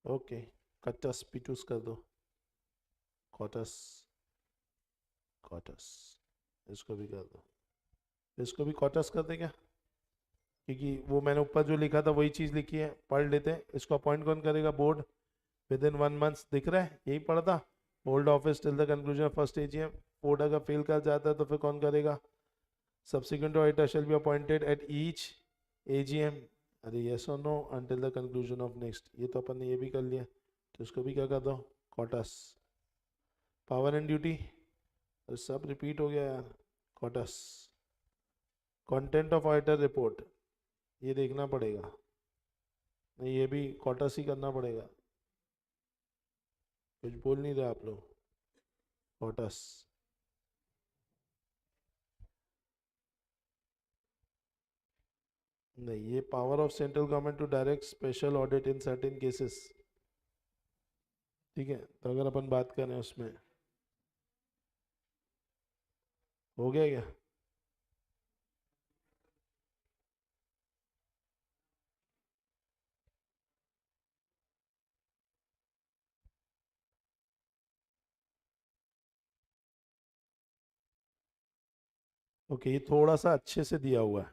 Speaker 1: ओके, कटस पीटूस कर दो, कॉटस कॉटस, इसको भी कर दो, इसको भी कॉटस कर दे क्या? क्योंकि वो मैंने ऊपर जो लिखा था वही चीज लिखी है, पढ़ लेते हैं। इसको अपॉइंट कौन करेगा? बोर्ड। विद इन 1 मंथ, दिख रहा है? यही पढ़ा था। Hold office till the conclusion of first AGM. Board अगर फेल कर जाता है तो फिर कौन करेगा? Subsequent auditor shall be appointed at each AGM. अरे yes or no until the conclusion of next. ये तो अपन ने ये भी कर लिया, तो इसको भी क्या कर दो? कॉटस। पावर एंड ड्यूटी, अरे सब रिपीट हो गया यार। Coates. Content of auditor report, ये देखना पड़ेगा। नहीं, ये भी कॉटस ही करना पड़ेगा। कुछ बोल नहीं रहे आप लोग। कॉटस। नहीं, ये power of central government to direct special audit in certain cases. ठीक है, तो अगर अपन बात करें उसमें हो गया क्या? ओके, ये थोड़ा सा अच्छे से दिया हुआ है,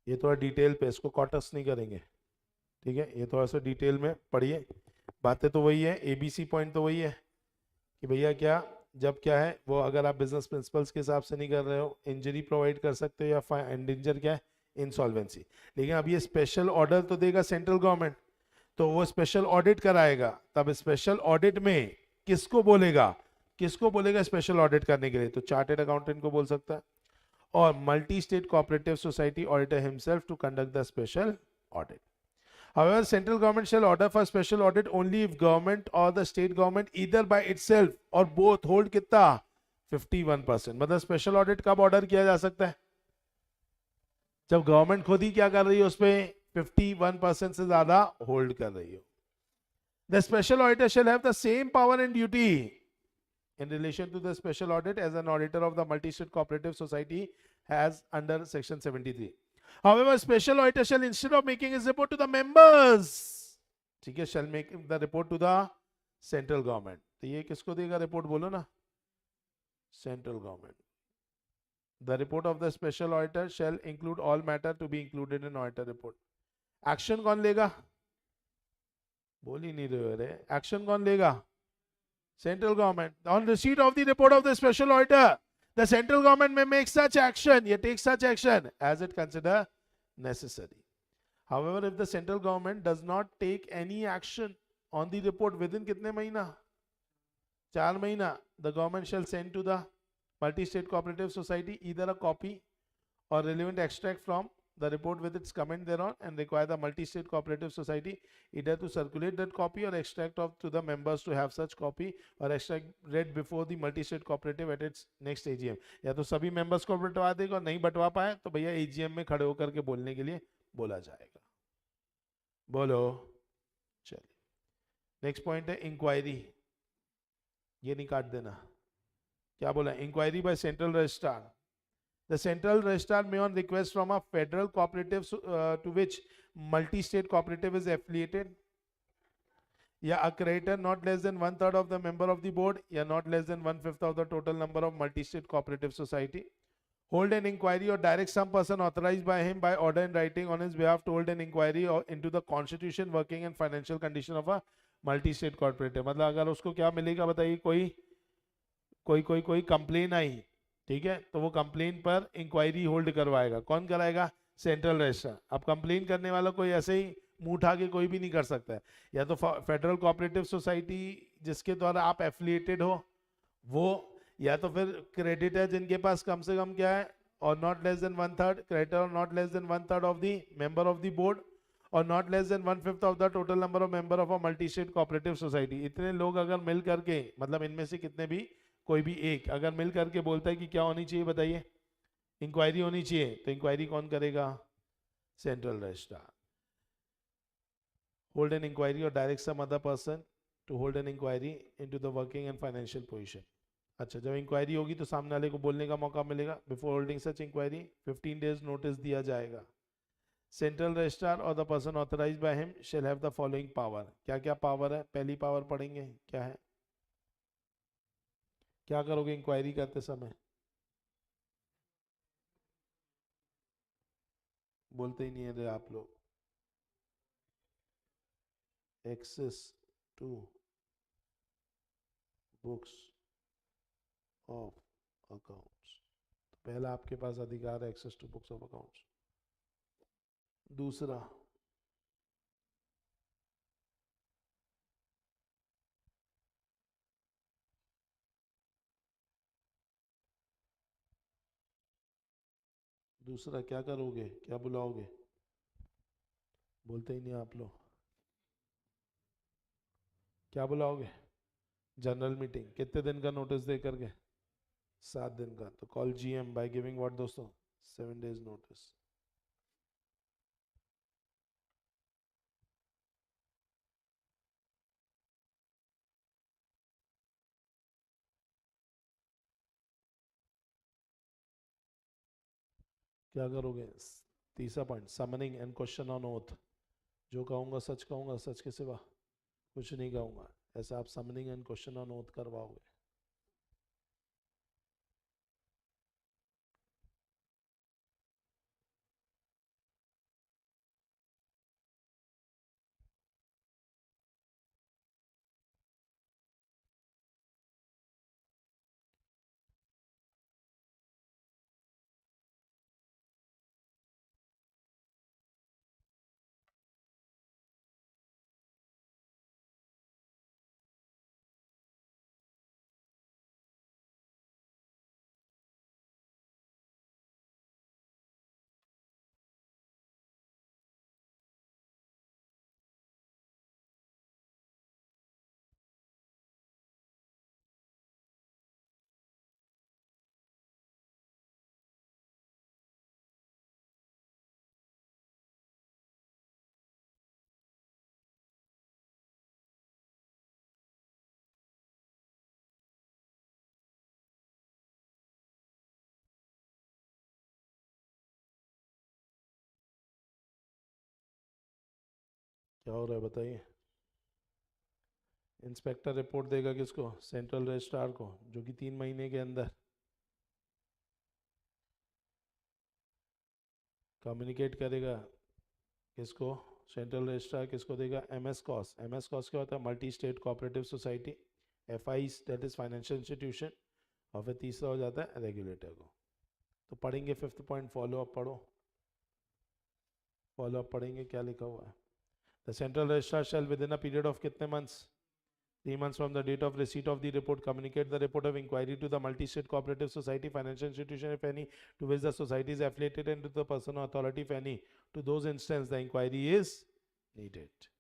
Speaker 1: ये थोड़ा डिटेल पे, इसको कॉटस नहीं करेंगे। ठीक है, ये थोड़ा सा डिटेल में पढ़िए। बातें तो वही है, एबीसी पॉइंट तो वही है कि भैया क्या, जब क्या है वो, अगर आप बिजनेस प्रिंसिपल्स के हिसाब से नहीं कर रहे हो, इंजरी प्रोवाइड कर सकते हो, या एंडेंजर क्या है? इंसॉल्वेंसी। लेकिन अब ये स्पेशल ऑर्डर तो देगा सेंट्रल गवर्नमेंट, तो वो स्पेशल ऑडिट कराएगा। तब स्पेशल ऑडिट में किसको बोलेगा? किसको बोलेगा स्पेशल ऑडिट करने के लिए? तो चार्टेड अकाउंटेंट को बोल सकता है, और multi state cooperative society auditor himself to conduct the special audit. However, central government shall order for special audit only if government or the state government either by itself or both hold कितना? 51%। मतलब special audit कब order किया जा सकता है? जब government खुद ही क्या कर रही है, उस पर 51% से ज्यादा होल्ड कर रही हो। The special auditor shall have the same power and duty in relation to the special audit as an auditor of the multi-state cooperative society has under section 73. However, special auditor shall, instead of making his report to the members, ठीक है, shall make the report to the central government। तो ये किसको देगा report? बोलो ना, central government. The report of the special auditor shall include all matter to be included in auditor report। Action कौन लेगा? बोल ही नहीं रहे। अरे एक्शन कौन लेगा? Central government। On receipt of the report of the special auditor, the central government may make such action, या take such action as it consider necessary। However, if the central government does not take any action on the report within कितने महीना? 4 महीना, the government shall send to the multi-state cooperative society either a copy or relevant extract from the report with its comment thereon, and require the multi-state cooperative society either to circulate that copy or extract of to the members to have such copy or extract read before the multi-state cooperative at its next AGM। या तो सभी members को बंटवा देगा, और नहीं बंटवा पाए तो भैया AGM में खड़े होकर के बोलने के लिए बोला जाएगा। बोलो। चलिए, नेक्स्ट पॉइंट है इंक्वायरी। ये नहीं काट देना। क्या बोला? Inquiry by central registrar. The central registrar may, on request from a federal cooperative to which multi-state cooperative is affiliated, या a creditor not less than 1/3 of the member of the board, या not less than 1/5 of the total number of multi-state cooperative society, hold an inquiry or direct some person authorized by him by order in writing on his behalf to hold an inquiry into the constitution, working and financial condition of a multi-state cooperative। मतलब अगर उसको क्या मिलेगा बताइए? कोई complain आई, ठीक है, तो वो कंप्लेन पर इंक्वायरी होल्ड करवाएगा। कौन कराएगा? Central registrar. अब कंप्लेन करने वाला कोई ऐसे ही मुंह उठा के कोई भी नहीं कर सकता है। या तो फेडरल कोऑपरेटिव सोसाइटी जिसके द्वारा आप एफिलिएटेड हो वो, या तो फिर क्रेडिट है जिनके पास कम से कम क्या है, और नॉट लेस देन 1/3, क्रेडिटर और not less than 1/3 of the member of the board, और not less than 1/5 of the total number of member of a multi state cooperative society. इतने लोग अगर मिल करके, मतलब इनमें से कितने भी कोई भी एक अगर मिल करके बोलता है कि क्या होनी चाहिए बताइए, इंक्वायरी होनी चाहिए, तो इंक्वायरी कौन करेगा, central registrar. Hold an inquiry और direct some other person to hold an inquiry into the working and financial position. अच्छा, जब इंक्वायरी होगी तो सामने वाले को बोलने का मौका मिलेगा। Before holding such inquiry 15 days notice दिया जाएगा। सेंट्रल रजिस्ट्रार और the person authorised by him shall have the following power. क्या क्या पावर है, पहली पावर पढ़ेंगे क्या है, क्या करोगे इंक्वायरी करते समय, बोलते ही नहीं है रे आप लोग। Access to books of accounts, तो पहला आपके पास अधिकार है access to books of accounts. दूसरा, दूसरा क्या करोगे, क्या बुलाओगे, बोलते ही नहीं आप लोग, क्या बुलाओगे, जनरल मीटिंग। कितने दिन का नोटिस दे करके, 7 दिन का। तो call GM by giving what दोस्तों, 7 डेज नोटिस। क्या करोगे, तीसरा point, summoning and question on oath. जो कहूँगा सच के सिवा कुछ नहीं कहूँगा, ऐसा आप summoning and question on oath करवाओगे। क्या हो रहा है बताइए। इंस्पेक्टर रिपोर्ट देगा किसको, सेंट्रल रजिस्ट्रार को, जो कि 3 महीने के अंदर कम्युनिकेट करेगा किसको, सेंट्रल रजिस्ट्रार किसको देगा, एमएस कॉस। एमएस कॉस क्या होता है, multi state cooperative society, FI that is financial institution, और फिर तीसरा हो जाता है रेगुलेटर को। तो पढ़ेंगे 5th पॉइंट, फॉलो अप पढ़ो, फॉलो अप पढ़ेंगे क्या लिखा हुआ है। The central registrar shall within a period of कितने months, 3 months from the date of receipt of the report, communicate the report of inquiry to the multi-state cooperative society, financial institution, if any, to which the society is affiliated, and to the person or authority, if any, to those instances the inquiry is needed.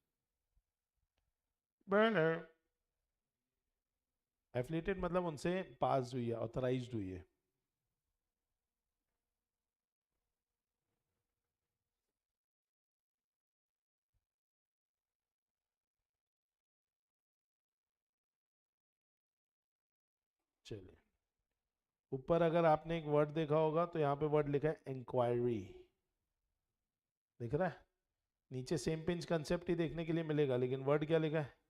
Speaker 1: Affiliated मतलब उनसे पास हुई है, authorised हुई है। चलिए, ऊपर अगर आपने एक वर्ड देखा होगा तो यहाँ पे वर्ड लिखा है इंक्वायरी, दिख रहा है। नीचे सेम पिंच कंसेप्ट ही देखने के लिए मिलेगा, लेकिन वर्ड क्या लिखा है।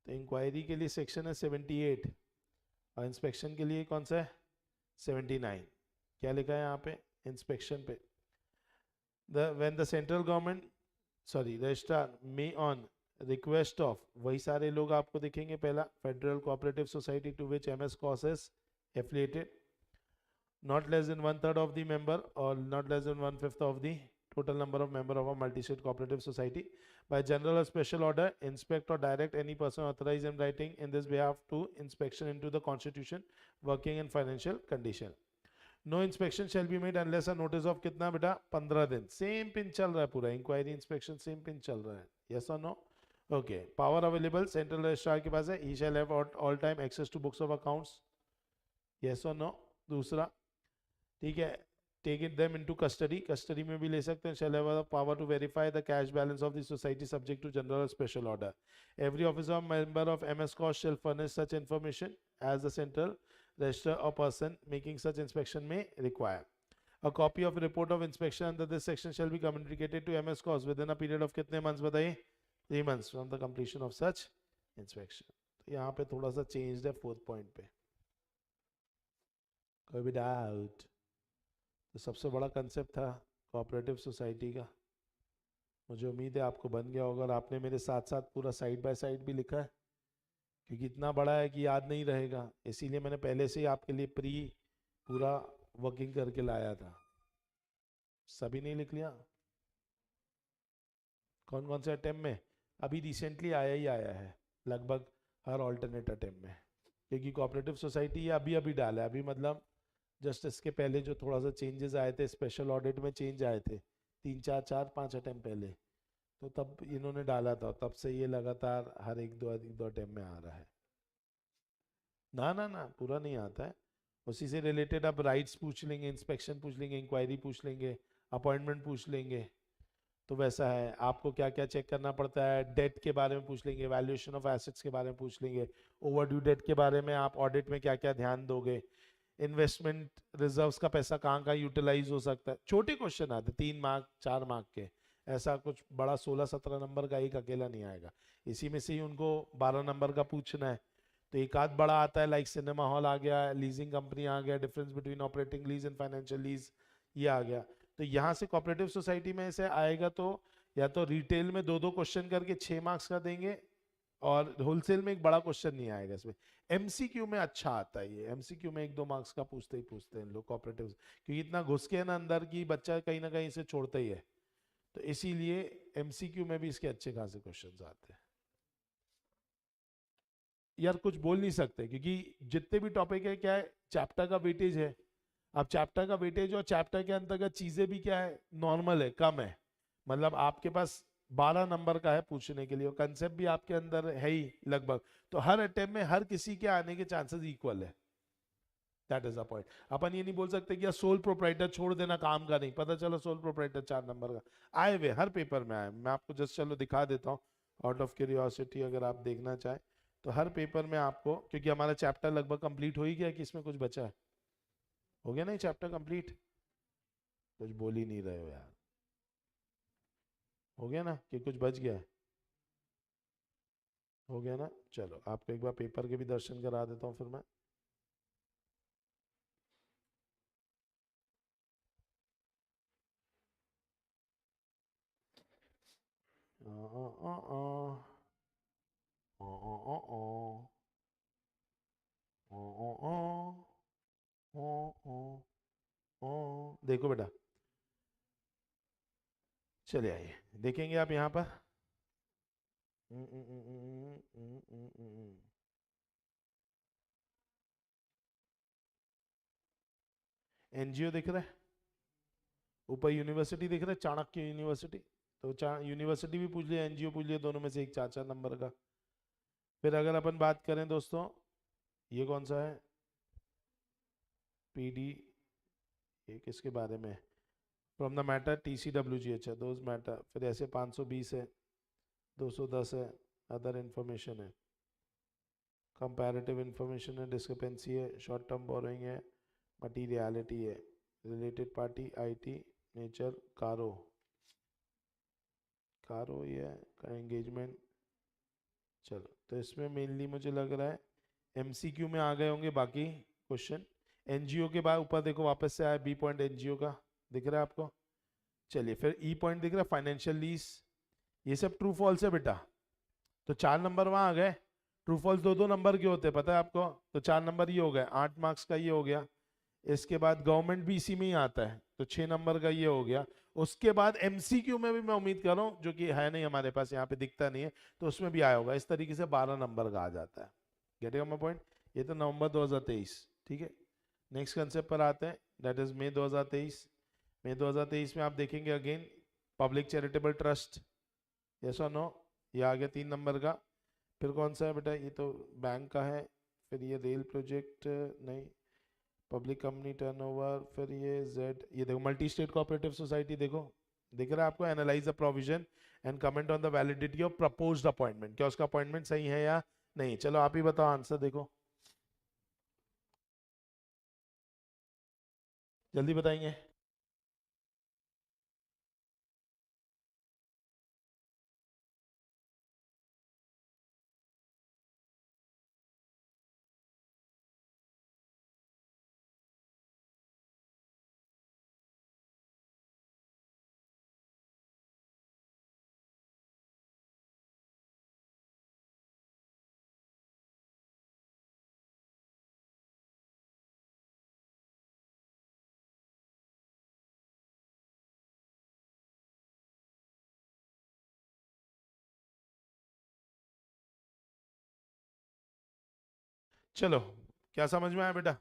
Speaker 1: तो इंक्वायरी के लिए सेक्शन है 78, और इंस्पेक्शन के लिए कौन सा है 79। क्या लिखा है यहाँ पे इंस्पेक्शन पे, when the central government registrar may on request of, वही सारे लोग आपको दिखेंगे। पहला, federal cooperative society to which MSCS is affiliated, not less than 1/3 of the member or not less than 1/5 of the total number of member of a multi-state cooperative society, by general or special order, inspect or direct any person authorized in writing in this behalf to inspection into the constitution, working and financial condition. No inspection shall be made unless a notice of कितना बेटा 15 दिन. Same pin चल रहा है पूरा, inquiry inspection same pin चल रहा है. Yes or no? Okay. Power available central registrar के पास है. He shall have all time access to books of accounts. Yes or no? दूसरा ठीक है, take it them into custody. Custody में भी ले सकते हैं. Shall have the power to verify the cash balance of the society subject to general special order. Every officer member of MS cost shall furnish such information as the central register or person making such inspection may require. A copy of report of inspection under this section shall be communicated to MS COS within a period of कितने months बताइए? 3 months from the completion of such inspection. तो यहाँ पे थोड़ा सा changed है 4th point पे. कोई भी doubt? तो सबसे बड़ा concept था cooperative society का. मुझे उम्मीद है आपको बन गया होगा और आपने मेरे साथ साथ पूरा साइड बाय साइड भी लिखा है, क्योंकि इतना बड़ा है कि याद नहीं रहेगा, इसीलिए मैंने पहले से ही आपके लिए पूरा वर्किंग करके लाया था. सभी नहीं लिख लिया? कौन कौन से अटेम्प्ट में? अभी रिसेंटली आया ही आया है लगभग हर ऑल्टरनेट अटेम्प्ट में, क्योंकि कोऑपरेटिव सोसाइटी अभी अभी डाला है. अभी मतलब जस्ट इसके पहले जो थोड़ा सा चेंजेस आए थे, स्पेशल ऑडिट में चेंज आए थे 3-4-5 अटेम्प्ट पहले, तो तब इन्होंने डाला था. तब से ये लगातार हर एक दो अटेम्प्ट में आ रहा है. ना पूरा नहीं आता है. उसी से रिलेटेड आप राइट्स पूछ लेंगे, इंस्पेक्शन पूछ लेंगे, इंक्वायरी पूछ लेंगे, अपॉइंटमेंट पूछ लेंगे. तो वैसा है. आपको क्या क्या चेक करना पड़ता है, डेट के बारे में पूछ लेंगे, वैल्यूएशन ऑफ एसेट्स के बारे में पूछ लेंगे, ओवरड्यू डेट के बारे में आप ऑडिट में क्या क्या ध्यान दोगे, इन्वेस्टमेंट रिजर्व्स का पैसा कहाँ कहाँ यूटिलाइज हो सकता है. छोटे क्वेश्चन आते 3 मार्क 4 मार्क के. ऐसा कुछ बड़ा 16-17 नंबर का एक अकेला नहीं आएगा. इसी में से ही उनको 12 नंबर का पूछना है. तो एक आध बड़ा आता है, लाइक सिनेमा हॉल आ गया, लीजिंग कंपनी आ गया, difference between operating lease and financial lease, ये आ गया. तो यहाँ से कोऑपरेटिव सोसाइटी में से आएगा तो या तो रिटेल में 2-2 क्वेश्चन करके 6 मार्क्स का देंगे, और होलसेल में एक बड़ा क्वेश्चन नहीं आएगा. इसमें एमसीक्यू में अच्छा आता है. ये एमसीक्यू में 1-2 मार्क्स का पूछते हैं लोग कोऑपरेटिव, क्योंकि इतना घुस के ना अंदर की बच्चा कहीं ना कहीं से छोड़ता ही है. तो इसीलिए एमसीक्यू में भी इसके अच्छे खासे क्वेश्चंस आते हैं. यार कुछ बोल नहीं सकते, क्योंकि जितने भी टॉपिक है क्या है, चैप्टर का वेटेज है. अब चैप्टर का वेटेज और चैप्टर के अंतर्गत चीजें भी क्या है, नॉर्मल है, कम है. मतलब आपके पास 12 नंबर का है पूछने के लिए, और कंसेप्ट भी आपके अंदर है ही लगभग. तो हर अटेम्प्ट में हर किसी के आने के चांसेस इक्वल है. That is the point. अपन ये नहीं बोल सकते कि सोल प्रोप्राइटर छोड़ देना काम का नहीं. पता चला सोल प्रोप्राइटर 4 नंबर का आए हुए हर पेपर में आए. मैं आपको जस्ट चलो दिखा देता हूँ आउट ऑफ क्यूरियोसिटी, अगर आप देखना चाहें तो हर पेपर में आपको, क्योंकि हमारा चैप्टर लगभग कंप्लीट हो ही गया, कि इसमें कुछ बचा है? हो गया नहीं चैप्टर कंप्लीट? कुछ बोल ही नहीं रहे हो यार. हो गया ना, कि कुछ बच गया है? हो गया ना. चलो आपको एक बार पेपर के भी दर्शन करा देता हूँ फिर मैं. देखो बेटा, चले आइए, देखेंगे आप यहाँ पर. एनजीओ दिख रहा है ऊपर, यूनिवर्सिटी दिख रहा है, चाणक्य यूनिवर्सिटी. तो यूनिवर्सिटी भी पूछ लिया, एनजीओ पूछ लिया, दोनों में से एक 4-4 नंबर का. फिर अगर अपन बात करें दोस्तों, ये कौन सा है, पीडी, ये किसके बारे में? From the matter TCWG. अच्छा, दोज मैटर. फिर ऐसे 520 है, 210 है, अदर इंफॉर्मेशन है, कंपैरेटिव इंफॉर्मेशन है, डिस्क्रिपेंसी है, शॉर्ट टर्म बोरोइंग है, मटीरियलिटी है, रिलेटेड पार्टी, आईटी, नेचर, कारो ये का एंगेजमेंट. चलो, तो इसमें मेनली मुझे लग रहा है एमसीक्यू में आ गए होंगे बाकी क्वेश्चन. एनजीओ के बाद ऊपर देखो वापस से आया बी पॉइंट एनजीओ का, दिख रहा है आपको? चलिए, फिर ई पॉइंट दिख रहा है, फाइनेंशियल लीज. ये सब ट्रू फॉल्स है बेटा. तो 4 नंबर वहां आ गए. ट्रू फॉल्स 2-2 नंबर के होते हैं, पता है आपको? तो 4 नंबर ये हो गए, 8 मार्क्स का ये हो गया. इसके बाद गवर्नमेंट भी इसी में ही आता है, तो 6 नंबर का ये हो गया. उसके बाद एमसीक्यू में भी मैं उम्मीद कर रहा हूँ, जो कि है नहीं हमारे पास, यहाँ पे दिखता नहीं है, तो उसमें भी आया होगा। इस तरीके से 12 नंबर का आ जाता है। Getting my point? ये तो नवंबर 2023, ठीक है। नेक्स्ट कंसेप्ट पर आते हैं, दैट इज मई 2023। मई 2023 में आप देखेंगे again public charitable trust, yes or no, ये आ गया 3 नंबर का। फिर कौन सा है बेटा? ये तो बैंक का है। फिर ये रेल प्रोजेक्ट नहीं, पब्लिक कंपनी टर्नओवर। फिर ये जेड, ये देखो मल्टी स्टेट कोऑपरेटिव सोसाइटी, देखो दिख रहा है आपको? Analyse the provision and comment on the validity of proposed appointment, क्या उसका अपॉइंटमेंट सही है या नहीं। चलो आप ही बताओ आंसर, देखो जल्दी बताएंगे। चलो, क्या समझ में आया बेटा?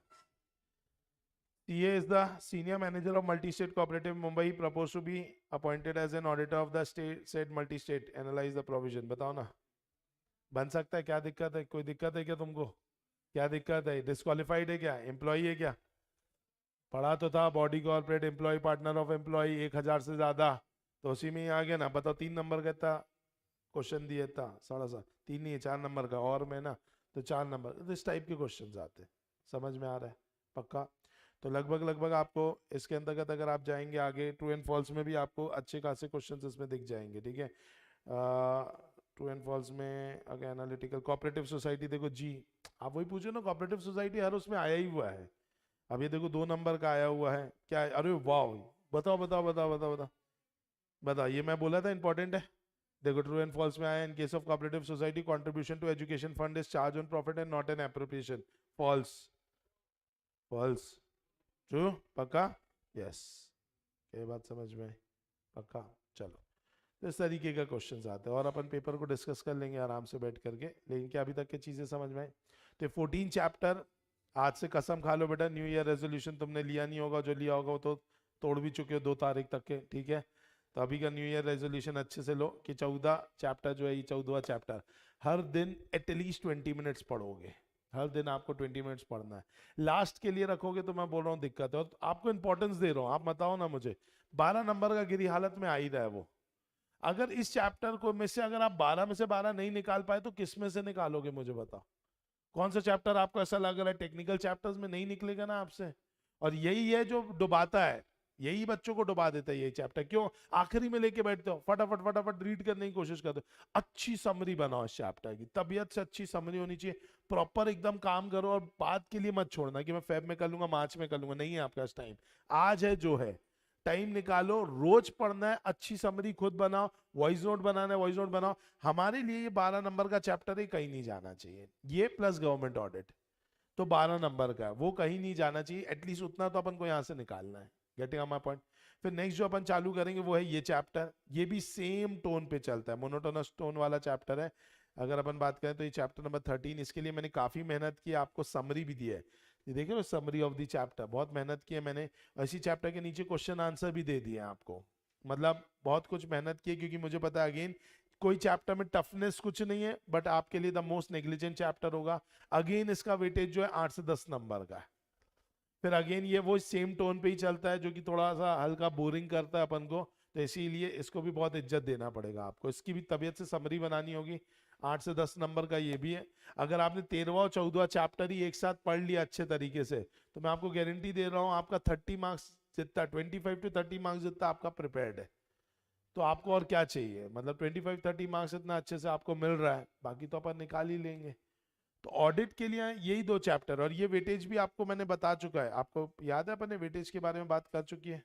Speaker 1: CA is the senior manager of multi-state cooperative Mumbai, proposed to be appointed as an auditor of the state said multi-state. Analyze the provision. बताओ ना, बन सकता है? क्या दिक्कत है? कोई दिक्कत है क्या तुमको? क्या दिक्कत है? डिस्क्वालिफाइड है क्या? एम्प्लॉई है क्या? पढ़ा तो था body corporate employ, partner of employ, 1000 से ज्यादा, तो उसी में ही आ गया ना। बताओ 3 नंबर का था क्वेश्चन दिया था, 3.5, 3 नहीं है 4 नंबर का, और में ना तो 4 नंबर, इस टाइप के क्वेश्चन आते हैं। समझ में आ रहा है? पक्का? तो लगभग लगभग आपको इसके अंतर्गत अगर आप जाएंगे आगे, ट्रू एंड फॉल्स में भी आपको अच्छे खासे क्वेश्चंस इसमें दिख जाएंगे, ठीक है। ट्रू एंड फॉल्स में अगर एनालिटिकल कोऑपरेटिव सोसाइटी, देखो जी, आप वही पूछो ना, कोऑपरेटिव सोसाइटी हर उसमें आया ही हुआ है। अब ये देखो 2 नंबर का आया हुआ है, क्या है? अरे वाह, बताओ बताओ बताओ बताओ बताओ बताओ, ये मैं बोला था इंपॉर्टेंट है। देखो ट्रू एंड फॉल्स में आया, in case of cooperative society contribution to education fund is charge on profit and not an appropriation. False, false, true, पक्का, यस। ये बात समझ में आई? पक्का। चलो, तो इस तरीके का क्वेश्चंस आते हैं और अपन पेपर को डिस्कस कर लेंगे आराम से बैठ करके, लेकिन क्या अभी तक की चीजें समझ में आई? तो 14 चैप्टर, आज से कसम खा लो बेटा, न्यू ईयर रेजोल्यूशन तुमने लिया नहीं होगा, जो लिया होगा वो तो तोड़ भी चुके हो 2 तारीख तक के, ठीक है। तो अभी का न्यू ईयर रेजोल्यूशन अच्छे से लो कि 14 चैप्टर जो है, ये 14वां चैप्टर हर दिन एटलीस्ट 20 मिनट्स पढ़ोगे। हर दिन आपको 20 मिनट्स पढ़ना है। लास्ट के लिए रखोगे तो मैं बोल रहा हूँ दिक्कत है, और आपको इंपॉर्टेंस दे रहा हूँ। आप बताओ ना मुझे, 12 नंबर का गिरी हालत में आ ही रहा है वो। अगर इस चैप्टर को में से अगर आप 12 में से 12 नहीं निकाल पाए तो किस में से निकालोगे? मुझे बताओ, कौन सा चैप्टर आपको ऐसा लग रहा है टेक्निकल चैप्टर्स में नहीं निकलेगा ना आपसे? और यही है जो डुबाता है, यही बच्चों को डुबा देता है ये चैप्टर। क्यों आखिरी में लेके बैठते हो? फटाफट फटाफट रीड करने की कोशिश करते हो। अच्छी समरी बनाओ इस चैप्टर की, तबीयत से अच्छी समरी होनी चाहिए, प्रॉपर एकदम काम करो, और बात के लिए मत छोड़ना कि मैं फेब में कर लूंगा, मार्च में कर लूंगा। नहीं है आपका टाइम, आज है जो है। टाइम निकालो, रोज पढ़ना है, अच्छी समरी खुद बनाओ, वॉइस नोट बनाना है वॉइस नोट बनाओ। हमारे लिए ये 12 नंबर का चैप्टर ही कहीं नहीं जाना चाहिए, ये प्लस गवर्नमेंट ऑडिट तो 12 नंबर का है, वो कहीं नहीं जाना चाहिए। एटलीस्ट उतना तो अपन को यहाँ से निकालना है। Getting my point? फिर नेक्स्ट जो अपन चालू करेंगे वो है ये चैप्टर, ये भी सेम टोन पे चलता है, मोनोटोनस टोन वाला चैप्टर है। अगर अपन बात करें तो ये चैप्टर नंबर 13, इसके लिए मैंने काफी मेहनत की, आपको समरी भी दी है। ये देखिए ना, समरी ऑफ द चैप्टर, बहुत मेहनत की है मैंने। इसी चैप्टर के नीचे क्वेश्चन आंसर भी दे दिए आपको, मतलब बहुत कुछ मेहनत की है, क्योंकि मुझे पता है अगेन कोई चैप्टर में टफनेस कुछ नहीं है, बट आपके लिए द मोस्ट नेग्लिजेंट चैप्टर होगा। अगेन इसका वेटेज जो है 8 से 10 नंबर का है। फिर अगेन ये वो सेम टोन पे ही चलता है, जो कि थोड़ा सा हल्का बोरिंग करता है अपन को, तो इसीलिए इसको भी बहुत इज्जत देना पड़ेगा आपको। इसकी भी तबीयत से समरी बनानी होगी। 8 से 10 नंबर का ये भी है। अगर आपने 13वां और 14वां चैप्टर ही एक साथ पढ़ लिया अच्छे तरीके से, तो मैं आपको गारंटी दे रहा हूँ आपका 30 मार्क्स जितना, 25 टू 30 मार्क्स जितना आपका प्रिपेयर्ड है। तो आपको और क्या चाहिए? मतलब 25-30 मार्क्स इतना अच्छे से आपको मिल रहा है, बाकी तो अपन निकाल ही लेंगे। तो ऑडिट के लिए यही 2 चैप्टर, और ये वेटेज भी आपको मैंने बता चुका है। आपको याद है अपन ने वेटेज के बारे में बात कर चुकी है?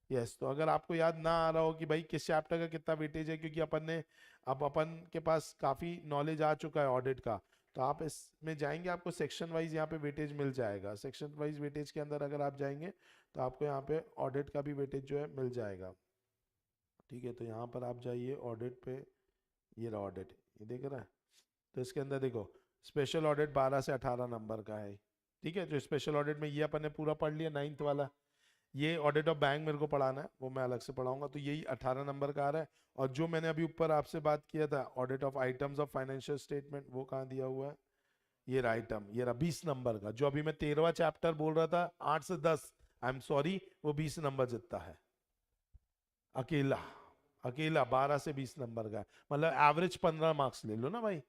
Speaker 1: यस। तो अगर आपको याद ना आ रहा हो कि भाई किस चैप्टर का कितना वेटेज है, क्योंकि अपन ने, अब अपन के पास काफी नॉलेज आ चुका है ऑडिट का, तो आप इसमें जाएंगे, आपको सेक्शन वाइज यहाँ पे वेटेज मिल जाएगा। सेक्शन वाइज वेटेज के अंदर अगर आप जाएंगे तो आपको यहाँ पे ऑडिट का भी वेटेज जो है मिल जाएगा। ठीक है, तो यहाँ पर आप जाइए ऑडिट पे, ये रहा ऑडिट, ये देख रहा है। तो इसके अंदर देखो स्पेशल ऑडिट 12 से 18 नंबर का है। ठीक है, जो स्पेशल ऑडिट में ये अपन ने पूरा पढ़ लिया 9th वाला। ये ऑडिट ऑफ बैंक मेरे को पढ़ाना है, वो मैं अलग से पढ़ाऊंगा। तो यही 18 नंबर का आ रहा है। और जो मैंने अभी ऊपर आपसे बात किया था audit of items of financial statement, वो कहाँ दिया हुआ है, ये रहा आइटम, ये रहा 20 नंबर का। जो अभी मैं 13वां चैप्टर बोल रहा था 8 से 10, आई एम सॉरी, वो 20 नंबर जितना है अकेला। अकेला 12 से 20 नंबर का है, मतलब एवरेज 15 मार्क्स ले लो ना भाई।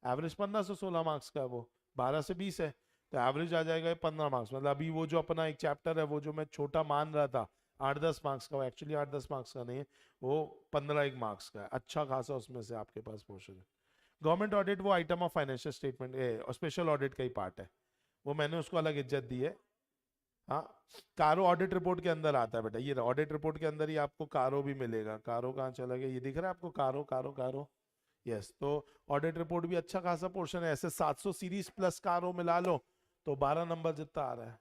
Speaker 1: एवरेज 15 से 16 मार्क्स का है, वो 12 से 20 है, तो एवरेज आ जाएगा 15 मार्क्स। मतलब अभी वो जो अपना एक चैप्टर है, वो जो मैं छोटा मान रहा था 8-10 मार्क्स का, वो एक्चुअली 8-10 मार्क्स का नहीं है, वो 15-1 मार्क्स का है। अच्छा खासा उसमें से आपके पास पोर्शन है। गवर्नमेंट ऑडिट वो आइटम ऑफ फाइनेंशियल स्टेटमेंट और स्पेशल ऑडिट का ही पार्ट है, वो मैंने उसको अलग इज्जत दी है। हाँ, कारो ऑडिट रिपोर्ट के अंदर आता है बेटा, ये ऑडिट रिपोर्ट के अंदर ही आपको कारो भी मिलेगा। कारो कहाँ चला गया, ये दिख रहा है आपको, कारो कारो कारो, यस। तो ऑडिट रिपोर्ट भी अच्छा खासा पोर्शन है, ऐसे 700 सीरीज प्लस कारो मिला लो तो 12 नंबर जितना आ रहा है।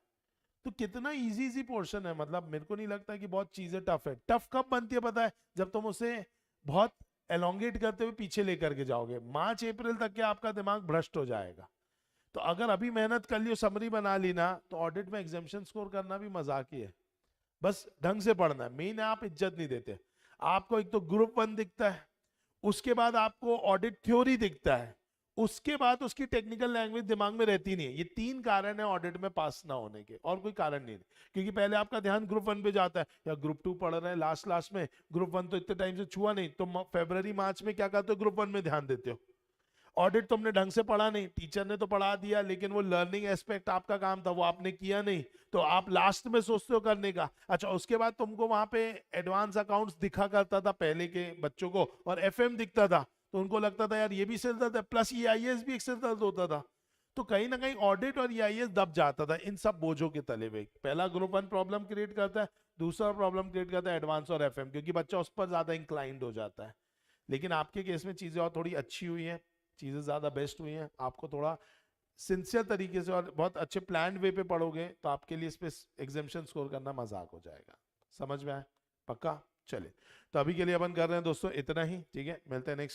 Speaker 1: तो कितना इजी इजी पोर्शन है, मतलब मेरे को नहीं लगता कि बहुत चीजें टफ है। टफ कब बनती है पता है, जब तुम उसे बहुत एलोंगेट करते हुए पीछे लेकर के जाओगे, मार्च अप्रैल तक के आपका दिमाग भ्रष्ट हो जाएगा। तो अगर अभी मेहनत कर ली, समरी बना ली ना, तो ऑडिट में एग्जामिशन स्कोर करना भी मजाक ही है। बस ढंग से पढ़ना है, मेन आप इज्जत नहीं देते। आपको एक तो ग्रुप 1 दिखता है, उसके बाद आपको ऑडिट थ्योरी दिखता है, उसके बाद उसकी टेक्निकल लैंग्वेज दिमाग में रहती नहीं है। ये 3 कारण है ऑडिट में पास ना होने के, और कोई कारण नहीं है। क्योंकि पहले आपका ध्यान ग्रुप 1 पे जाता है, या ग्रुप 2 पढ़ रहे हैं लास्ट लास्ट में, ग्रुप 1 तो इतने टाइम से छुआ नहीं, तो फरवरी मार्च में क्या करते हो, ग्रुप 1 में ध्यान देते हो। ऑडिट तुमने ढंग से पढ़ा नहीं, टीचर ने तो पढ़ा दिया, लेकिन वो लर्निंग एस्पेक्ट आपका काम था, वो आपने किया नहीं, तो आप लास्ट में सोचते हो करने का। अच्छा, उसके बाद तुमको वहां पे एडवांस अकाउंट्स दिखा करता था पहले के बच्चों को, और एफएम दिखता था, तो उनको लगता था यार ये भी सिर दर्द है, प्लस ईआईएस भी एक सिर दर्द होता था। तो कहीं ना कहीं ऑडिट और ईआईएस दब जाता था इन सब बोझों के तले में। पहला ग्रुप 1 प्रॉब्लम क्रिएट करता है, दूसरा प्रॉब्लम क्रिएट करता है एडवांस और एफएम, क्योंकि बच्चा उस पर ज्यादा इंक्लाइंड हो जाता है। लेकिन आपके केस में चीजें और थोड़ी अच्छी हुई हैं, चीजें ज्यादा बेस्ट हुई हैं। आपको थोड़ा सिंसियर तरीके से और बहुत अच्छे प्लान वे पे पढ़ोगे तो आपके लिए इस पे एग्जामिशन स्कोर करना मजाक हो जाएगा। समझ में आया? पक्का? चले, तो अभी के लिए अपन कर रहे हैं दोस्तों इतना ही, ठीक है, मिलते हैं नेक्स्ट